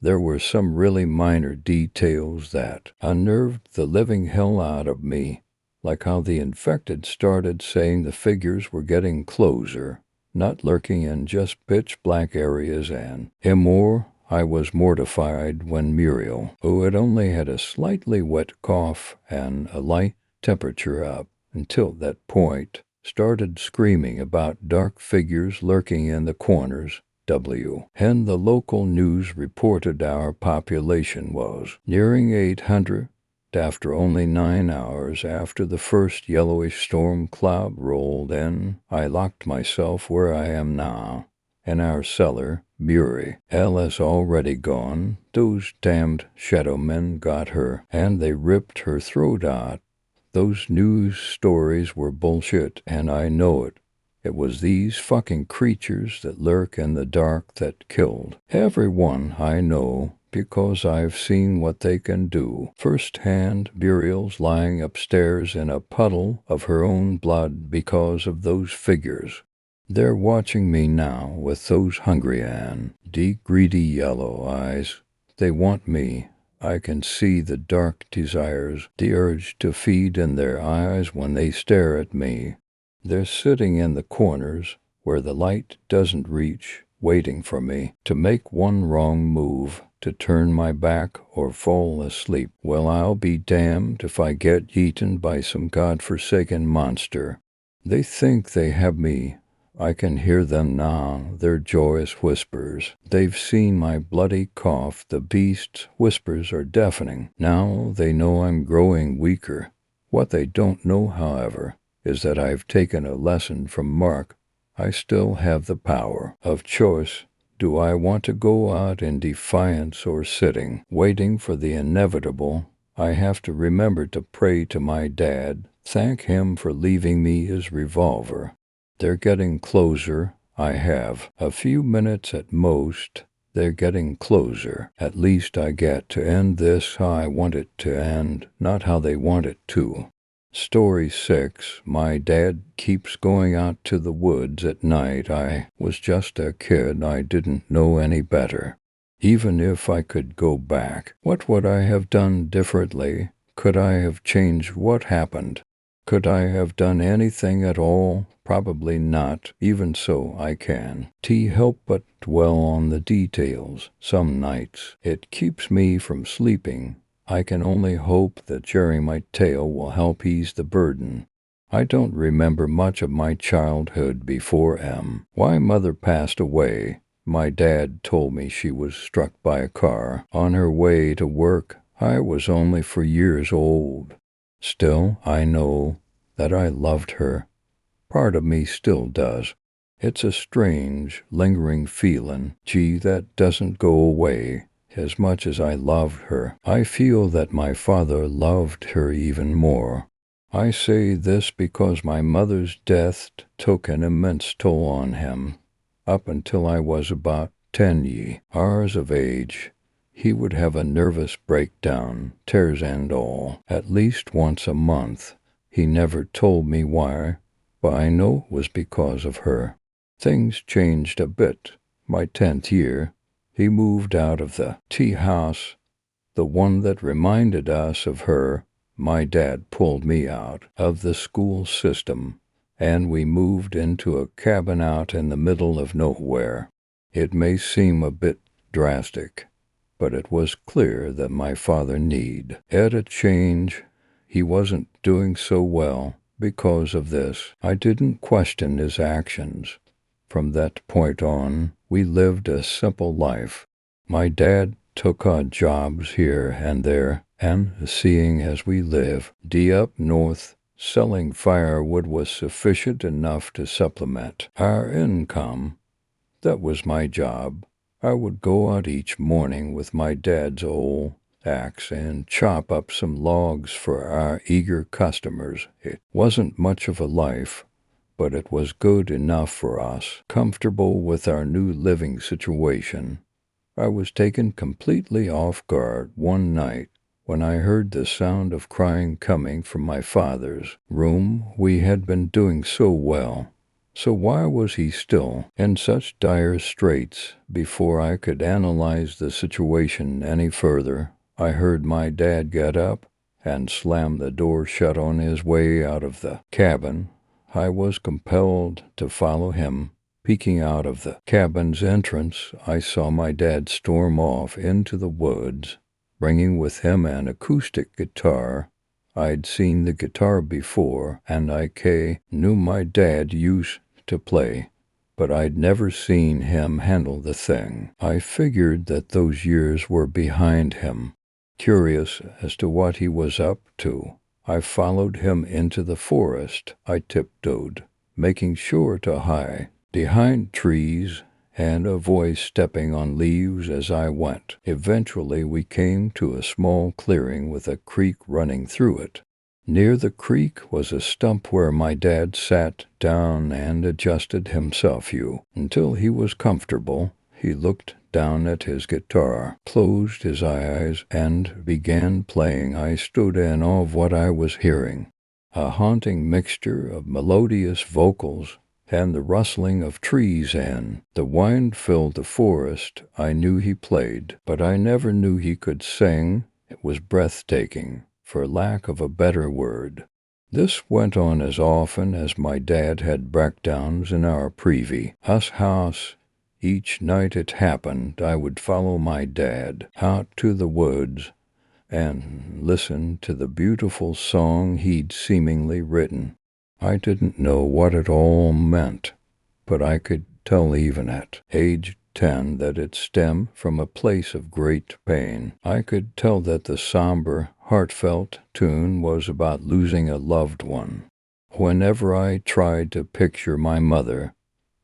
There were some really minor details that unnerved the living hell out of me, like how the infected started saying the figures were getting closer, not lurking in just pitch-black areas, and more. I was mortified when Muriel, who had only had a slightly wet cough and a light temperature up until that point, started screaming about dark figures lurking in the corners. And the local news reported our population was nearing 800 after only 9 hours after the first yellowish storm cloud rolled in. I locked myself where I am now, in our cellar. Murray is already gone. Those damned shadow men got her, and they ripped her throat out. Those news stories were bullshit, and I know it. It was these fucking creatures that lurk in the dark that killed everyone I know, because I've seen what they can do firsthand. Muriel's lying upstairs in a puddle of her own blood because of those figures. They're watching me now with those hungry and greedy yellow eyes. They want me. I can see the dark desires, the urge to feed in their eyes when they stare at me. They're sitting in the corners where the light doesn't reach, waiting for me to make one wrong move, to turn my back or fall asleep. Well, I'll be damned if I get eaten by some godforsaken monster. They think they have me. I can hear them now, their joyous whispers. They've seen my bloody cough. The beast's whispers are deafening. Now they know I'm growing weaker. What they don't know, however, is that I've taken a lesson from Mark. I still have the power of choice. Do I want to go out in defiance or sitting, waiting for the inevitable? I have to remember to pray to my dad, thank him for leaving me his revolver. They're getting closer. I have a few minutes at most. They're getting closer. At least I get to end this how I want it to end, not how they want it to. Story 6. My dad keeps going out to the woods at night. I was just a kid. I didn't know any better. Even if I could go back, what would I have done differently? Could I have changed what happened? Could I have done anything at all? Probably not. Even so, I can help but dwell on the details. Some nights it keeps me from sleeping. I can only hope that sharing my tale will help ease the burden. I don't remember much of my childhood before why mother passed away. My dad told me she was struck by a car on her way to work. I was only 4 years old. Still, I know that I loved her. Part of me still does. It's a strange, lingering feeling, that doesn't go away. As much as I loved her, I feel that my father loved her even more. I say this because my mother's death took an immense toll on him. Up until I was about 10 years of age, he would have a nervous breakdown, tears and all, at least once a month. He never told me why, but I know it was because of her. Things changed a bit. My 10th year, he moved out of the tea house, the one that reminded us of her. My dad pulled me out of the school system, and we moved into a cabin out in the middle of nowhere. It may seem a bit drastic, but it was clear that my father needed a change. He wasn't doing so well because of this. I didn't question his actions. From that point on, we lived a simple life. My dad took odd jobs here and there, and seeing as we live up north, selling firewood was sufficient enough to supplement our income. That was my job. I would go out each morning with my dad's old axe and chop up some logs for our eager customers. It wasn't much of a life, but it was good enough for us, comfortable with our new living situation. I was taken completely off guard one night when I heard the sound of crying coming from my father's room. We had been doing so well. So why was he still in such dire straits? Before I could analyze the situation any further, I heard my dad get up and slam the door shut on his way out of the cabin. I was compelled to follow him. Peeking out of the cabin's entrance, I saw my dad storm off into the woods, bringing with him an acoustic guitar. I'd seen the guitar before, and I knew my dad used to play, but I'd never seen him handle the thing. I figured that those years were behind him. Curious as to what he was up to, I followed him into the forest. I tiptoed, making sure to hide behind trees and avoid stepping on leaves as I went. Eventually we came to a small clearing with a creek running through it. Near the creek was a stump where my dad sat down and adjusted himself until he was comfortable. He looked down at his guitar, closed his eyes, and began playing. I stood in awe of what I was hearing, a haunting mixture of melodious vocals and the rustling of trees, and the wind filled the forest. I knew he played, but I never knew he could sing. It was breathtaking, for lack of a better word. This went on as often as my dad had breakdowns in our previous house. Each night it happened, I would follow my dad out to the woods and listen to the beautiful song he'd seemingly written. I didn't know what it all meant, but I could tell even at age 10 that it stemmed from a place of great pain. I could tell that the somber, heartfelt tune was about losing a loved one. Whenever I tried to picture my mother,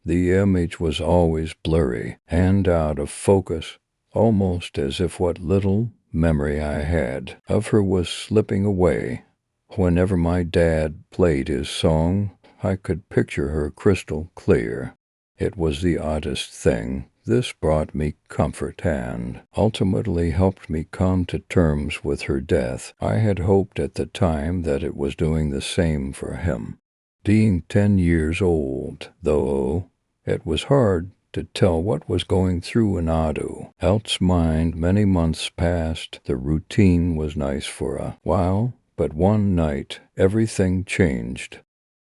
the image was always blurry and out of focus, almost as if what little memory I had of her was slipping away. Whenever my dad played his song, I could picture her crystal clear. It was the oddest thing. This brought me comfort and ultimately helped me come to terms with her death. I had hoped at the time that it was doing the same for him. Being 10 years old, though, it was hard to tell what was going through an adult's mind. Many months passed. The routine was nice for a while, but one night everything changed.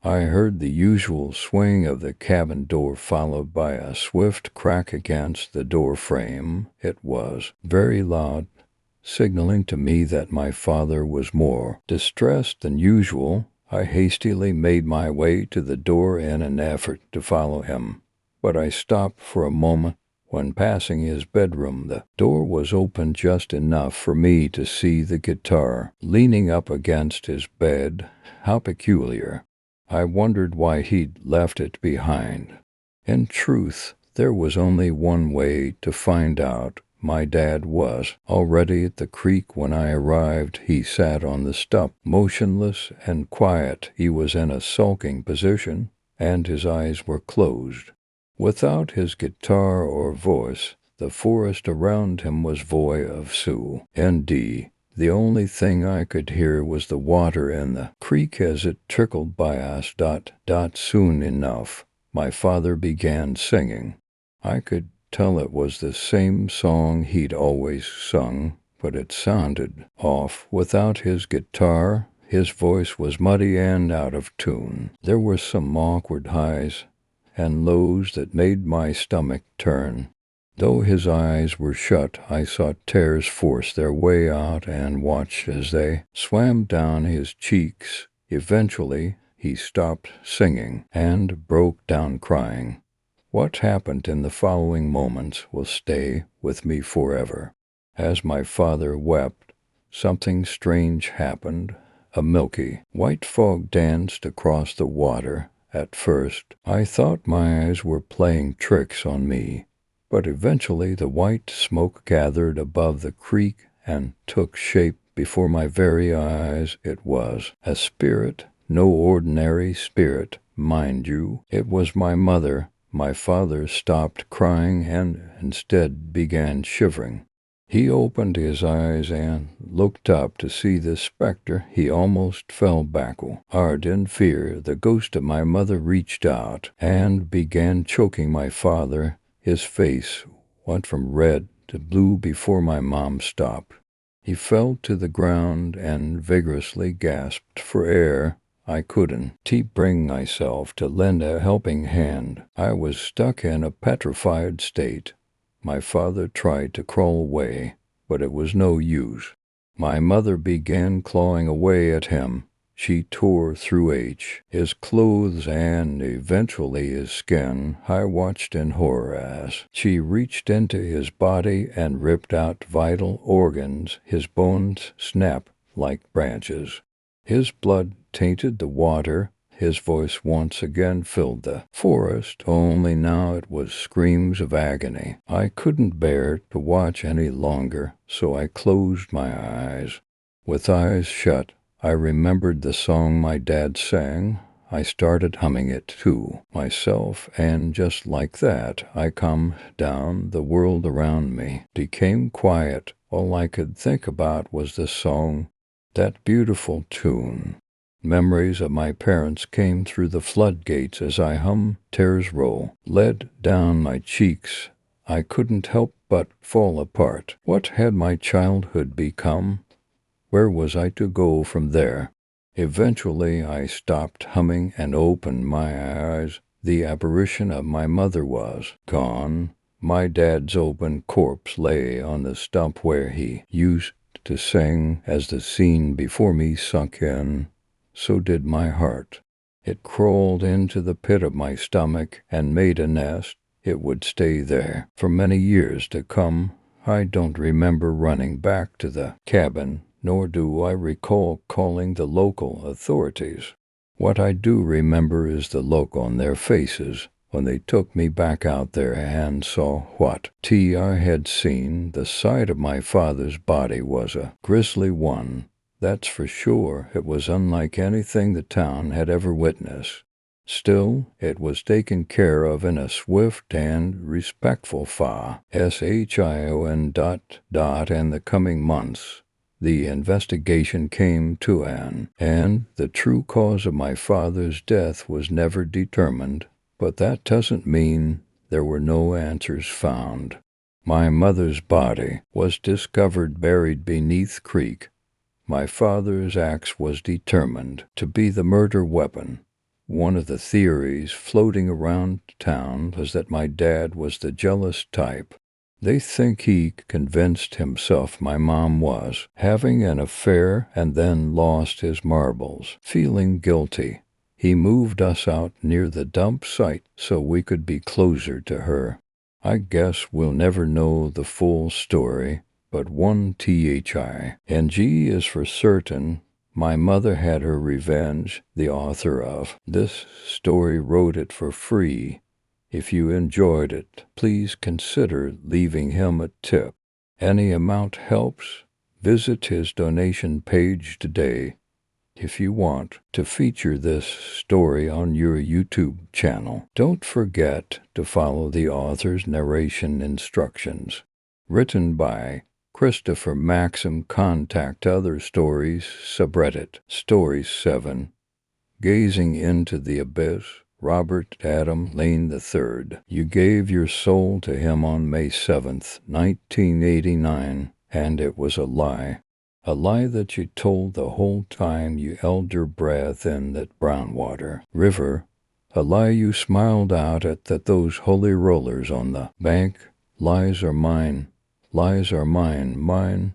I heard the usual swing of the cabin door followed by a swift crack against the door frame. It was very loud, signaling to me that my father was more distressed than usual. I hastily made my way to the door in an effort to follow him, but I stopped for a moment. When passing his bedroom, the door was open just enough for me to see the guitar leaning up against his bed. How peculiar. I wondered why he'd left it behind. In truth, there was only one way to find out. My dad was already at the creek when I arrived. He sat on the stump, motionless and quiet. He was in a sulking position, and his eyes were closed. Without his guitar or voice, the forest around him was void of soul. Indeed, The only thing I could hear was the water in the creek as it trickled by us. Soon enough, my father began singing. I could tell it was the same song he'd always sung, but it sounded off without his guitar. His voice was muddy and out of tune. There were some awkward highs and lows that made my stomach turn. Though his eyes were shut, I saw tears force their way out and watched as they swam down his cheeks. Eventually, he stopped singing and broke down crying. What happened in the following moments will stay with me forever. As my father wept, something strange happened. A milky, white fog danced across the water. At first, I thought my eyes were playing tricks on me, but eventually the white smoke gathered above the creek and took shape before my very eyes. It was a spirit, no ordinary spirit, mind you. It was my mother. My father stopped crying and instead began shivering. He opened his eyes and looked up to see the specter. He almost fell backward in fear. The ghost of my mother reached out and began choking my father. His face went from red to blue before my mom stopped. He fell to the ground and vigorously gasped for air. I couldn't bring myself to lend a helping hand. I was stuck in a petrified state. My father tried to crawl away, but it was no use. My mother began clawing away at him. She tore through his clothes and eventually his skin. I watched in horror as she reached into his body and ripped out vital organs. His bones snapped like branches. His blood tainted the water. His voice once again filled the forest, only now it was screams of agony. I couldn't bear to watch any longer, so I closed my eyes. With eyes shut, I remembered the song my dad sang. I started humming it to myself, and just like that, I calmed down. The world around me became quiet. All I could think about was the song, that beautiful tune. Memories of my parents came through the floodgates as I hummed. Tears led down my cheeks. I couldn't help but fall apart. What had my childhood become? Where was I to go from there? Eventually I stopped humming and opened my eyes. The apparition of my mother was gone. My dad's open corpse lay on the stump where he used to sing. As the scene before me sunk in, so did my heart. It crawled into the pit of my stomach and made a nest. It would stay there for many years to come. I don't remember running back to the cabin, nor do I recall calling the local authorities. What I do remember is the look on their faces when they took me back out there and saw what I had seen. The sight of my father's body was a grisly one. That's for sure. It was unlike anything the town had ever witnessed. Still, it was taken care of in a swift and respectful fashion. In the coming months, the investigation came to an end. The true cause of my father's death was never determined, but that doesn't mean there were no answers found. My mother's body was discovered buried beneath creek. My father's axe was determined to be the murder weapon. One of the theories floating around town was that my dad was the jealous type. They think he convinced himself my mom was having an affair and then lost his marbles. Feeling guilty, he moved us out near the dump site so we could be closer to her. I guess we'll never know the full story, but one thing is for certain. My mother had her revenge. The author of this story wrote it for free. If you enjoyed it, please consider leaving him a tip. Any amount helps. Visit his donation page today if you want to feature this story on your YouTube channel. Don't forget to follow the author's narration instructions. Written by Christopher Maxim Contact Other Stories Subreddit Story 7 Gazing into the Abyss Robert Adam Lane III. You gave your soul to him on May 7th, 1989, and it was a lie. A lie that you told the whole time you held your breath in that brown water river. A lie you smiled out at those holy rollers on the bank. Lies are mine. Lies are mine, mine.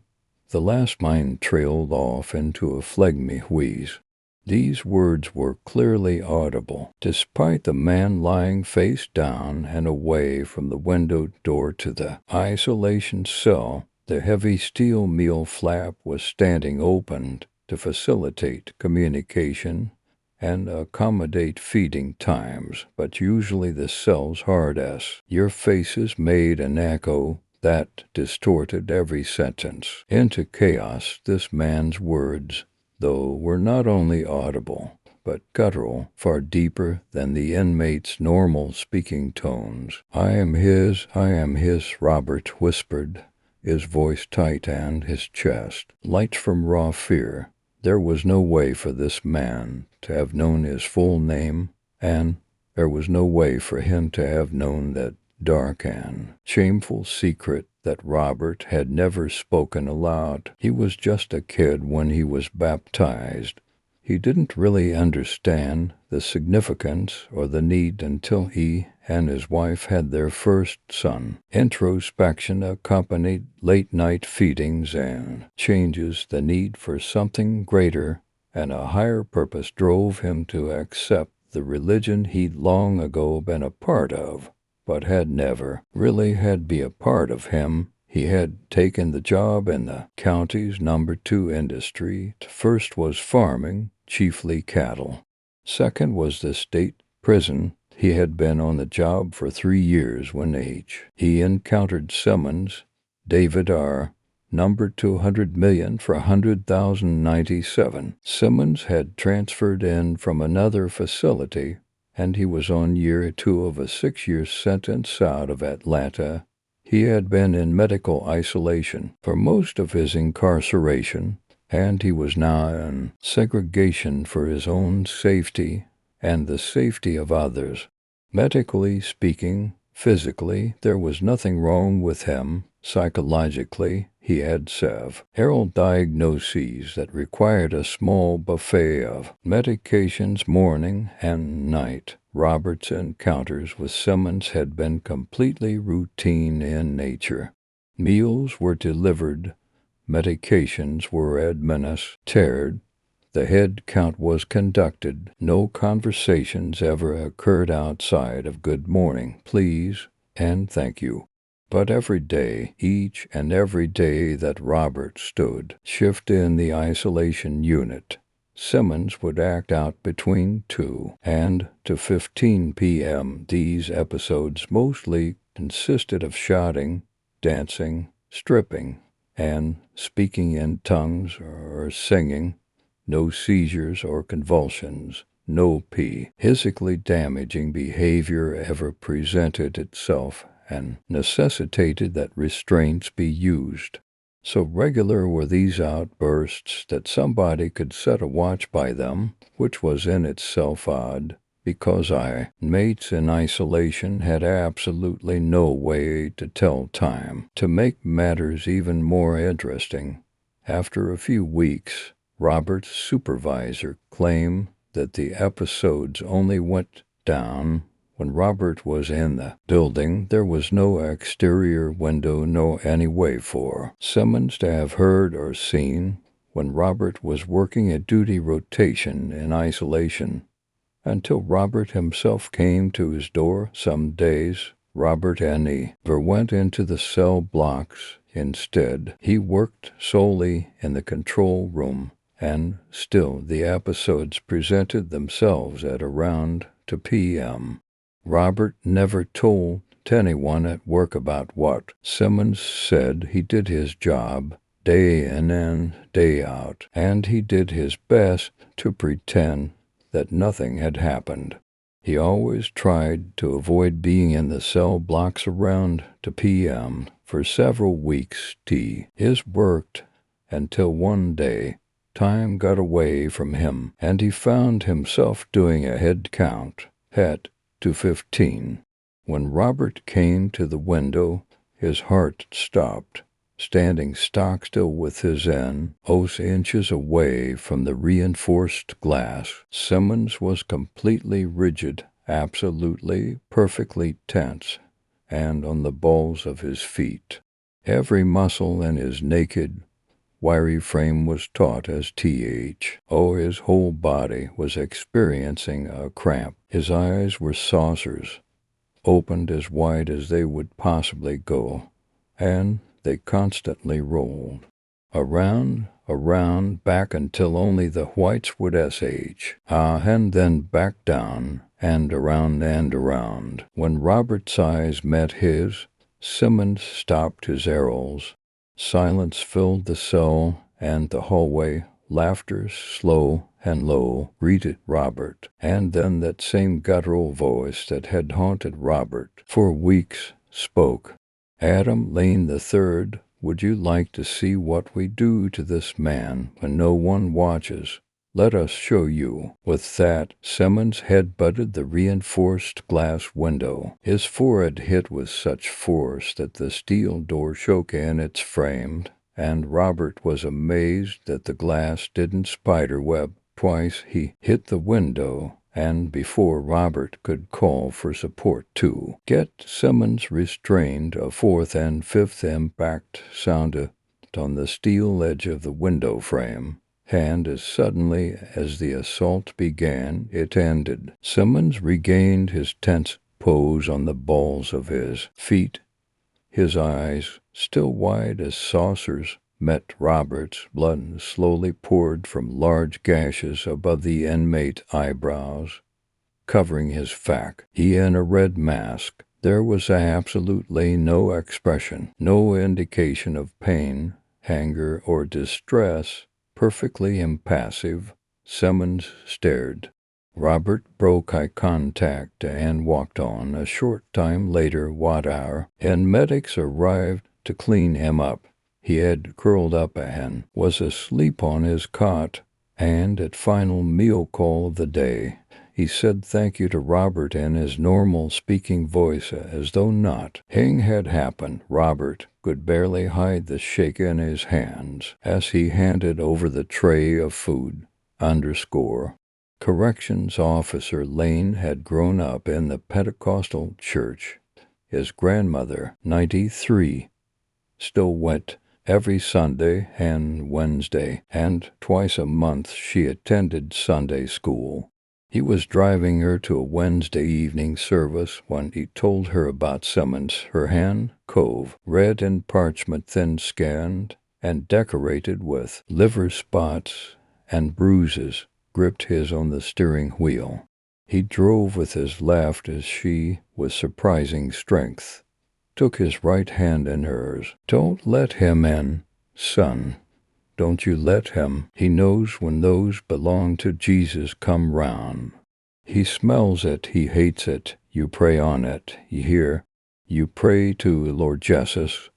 The last mine trailed off into a phlegmy wheeze. These words were clearly audible, despite the man lying face down and away from the window door to the isolation cell. The heavy steel meal flap was standing open to facilitate communication and accommodate feeding times, but usually the cell's hard S. Your faces made an echo that distorted every sentence into chaos. This man's words, though, were not only audible, but guttural, far deeper than the inmate's normal speaking tones. I am his, Robert whispered, his voice tight and his chest light from raw fear. There was no way for this man to have known his full name, and there was no way for him to have known that dark and shameful secret that Robert had never spoken aloud. He was just a kid when he was baptized. He didn't really understand the significance or the need until he and his wife had their first son. Introspection accompanied late-night feedings and changes. The need for something greater and a higher purpose drove him to accept the religion he'd long ago been a part of, but had never really had be a part of him. He had taken the job in the county's number 2 industry. First was farming, chiefly cattle. Second was the state prison. He had been on the job for 3 years when he encountered Simmons, David R., number 200 million for 100,097. Simmons had transferred in from another facility, and he was on year 2 of a 6-year sentence out of Atlanta. He had been in medical isolation for most of his incarceration, and he was now in segregation for his own safety and the safety of others. Medically speaking, physically, there was nothing wrong with him. Psychologically, he had several diagnoses that required a small buffet of medications morning and night. Robert's encounters with Simmons had been completely routine in nature. Meals were delivered, medications were administered, the head count was conducted. No conversations ever occurred outside of good morning, please, and thank you. But every day, each and every day that Robert stood shift in the isolation unit, Simmons would act out between 2 and 15 p.m. These episodes mostly consisted of shouting, dancing, stripping, and speaking in tongues or singing. No seizures or convulsions, no physically damaging behavior ever presented itself and necessitated that restraints be used. So regular were these outbursts that somebody could set a watch by them, which was in itself odd, because mates in isolation had absolutely no way to tell time. To make matters even more interesting, after a few weeks, Robert's supervisor claimed that the episodes only went down when Robert was in the building. There was no exterior window, no any way for Simmons to have heard or seen when Robert was working a duty rotation in isolation, until Robert himself came to his door. Some days, Robert never went into the cell blocks. Instead, he worked solely in the control room, and still the episodes presented themselves at around 2 p.m. Robert never told anyone at work about what Simmons said. He did his job day in and day out, and he did his best to pretend that nothing had happened. He always tried to avoid being in the cell blocks around 2 p.m. For several weeks. His worked until one day time got away from him and he found himself doing a head count at 2:15. When Robert came to the window, his heart stopped. Standing stock still with his inches away from the reinforced glass, Simmons was completely rigid, absolutely, perfectly tense, and on the balls of his feet. Every muscle in his naked, wiry frame was taut as his whole body was experiencing a cramp. His eyes were saucers, opened as wide as they would possibly go, and they constantly rolled. Around, back until only the whites would and then back down, and around. When Robert's eyes met his, Simmons stopped his arrows. Silence filled the cell and the hallway. Laughter, slow and low, greeted Robert, and then that same guttural voice that had haunted Robert for weeks spoke. Adam Lane III, would you like to see what we do to this man when no one watches? Let us show you. With that, Simmons head-butted the reinforced glass window. His forehead hit with such force that the steel door shook in its frame, and Robert was amazed that the glass didn't spiderweb. Twice he hit the window, and before Robert could call for support to get Simmons restrained, a fourth and fifth impact sounded on the steel edge of the window frame, and as suddenly as the assault began, it ended. Simmons regained his tense pose on the balls of his feet. His eyes, still wide as saucers, met Robert's. Blood slowly poured from large gashes above the inmate eyebrows, covering his face. He in a red mask. There was absolutely no expression, no indication of pain, anger, or distress. Perfectly impassive, Simmons stared. Robert broke eye contact and walked on. A short time later, and medics arrived to clean him up. He had curled up and was asleep on his cot, and at final meal call of the day, he said thank you to Robert in his normal speaking voice, as though nothing had happened. Robert could barely hide the shake in his hands as he handed over the tray of food. Corrections officer Lane had grown up in the Pentecostal church. His grandmother, 93, still went every Sunday and Wednesday, and twice a month she attended Sunday school. He was driving her to a Wednesday evening service when he told her about Simmons. Her hand, red and parchment thin-skinned and decorated with liver spots and bruises, gripped his on the steering wheel. He drove with his left as she, with surprising strength, took his right hand in hers. Don't let him in, son. Don't you let him. He knows when those belong to Jesus come round. He smells it, he hates it. You pray on it, you hear? You pray to Lord Jesus.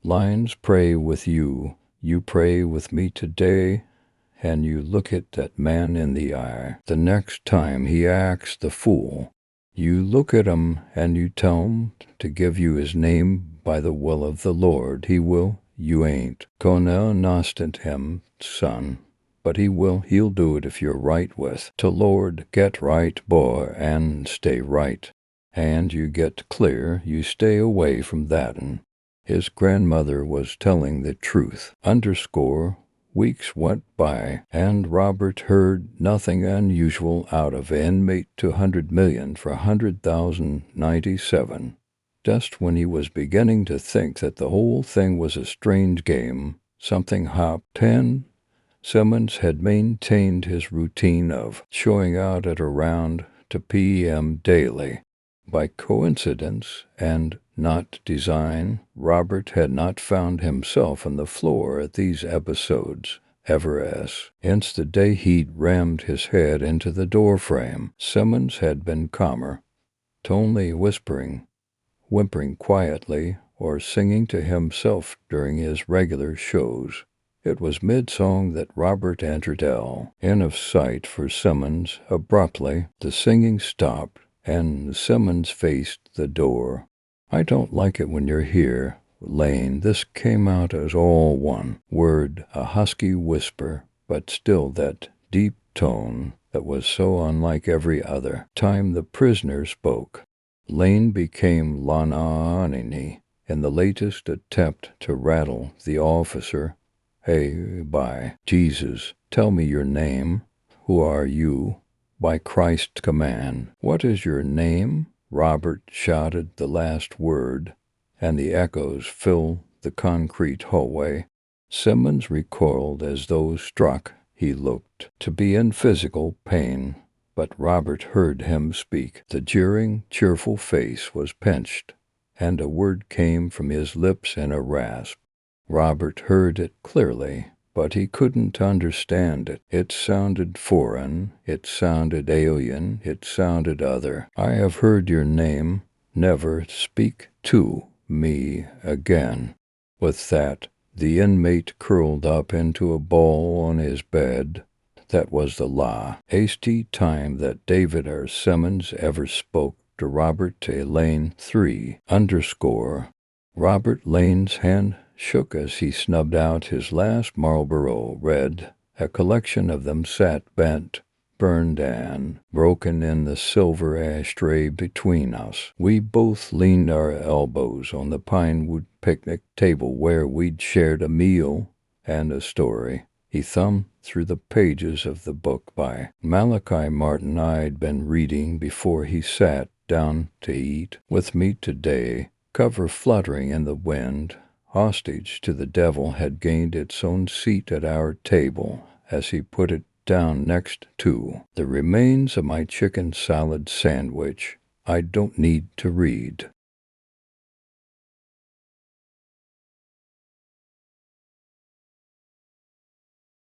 Lions pray with you. You pray with me today, and you look at that man in the eye. The next time he acts the fool, you look at him and you tell him to give you his name by the will of the Lord. He will. You ain't gonna nostant him, son, but he will. He'll do it if you're right with to Lord. Get right, boy, and stay right. And you get clear, you stay away from that'n. His grandmother was telling the truth. Weeks went by, and Robert heard nothing unusual out of inmate 200 million for 100,097. Just when he was beginning to think that the whole thing was a strange game, something hopped. Simmons had maintained his routine of showing out at around 2 p.m. daily. By coincidence and not design, Robert had not found himself on the floor at these episodes. ever as. Since the day he'd rammed his head into the doorframe, Simmons had been calmer, only whimpering quietly, or singing to himself during his regular shows. It was mid-song that Robert entered in of sight for Simmons. Abruptly, the singing stopped, and Simmons faced the door. "I don't like it when you're here, Lane." This came out as all one word, a husky whisper, but still that deep tone that was so unlike every other time the prisoner spoke. Lane became Lananini in the latest attempt to rattle the officer. "Hey, by Jesus, tell me your name. Who are you? By Christ's command." "What is your name?" Robert shouted the last word, and the echoes filled the concrete hallway. Simmons recoiled as though struck. He looked to be in physical pain, but Robert heard him speak. The jeering, cheerful face was pinched, and a word came from his lips in a rasp. Robert heard it clearly, but he couldn't understand it. It sounded foreign, it sounded alien, it sounded other. "I have heard your name. Never speak to me again." With that, the inmate curled up into a ball on his bed. That was the hasty time that David R. Simmons ever spoke to Robert T. Lane 3 _ Robert Lane's hand shook as he snubbed out his last Marlboro Red. A collection of them sat bent, burned, and broken in the silver ashtray between us. We both leaned our elbows on the pine wood picnic table where we'd shared a meal and a story. He thumbed through the pages of the book by Malachi Martin I'd been reading before he sat down to eat with me today. Cover fluttering in the wind, hostage to the devil had gained its own seat at our table as he put it down next to the remains of my chicken salad sandwich. "I don't need to read."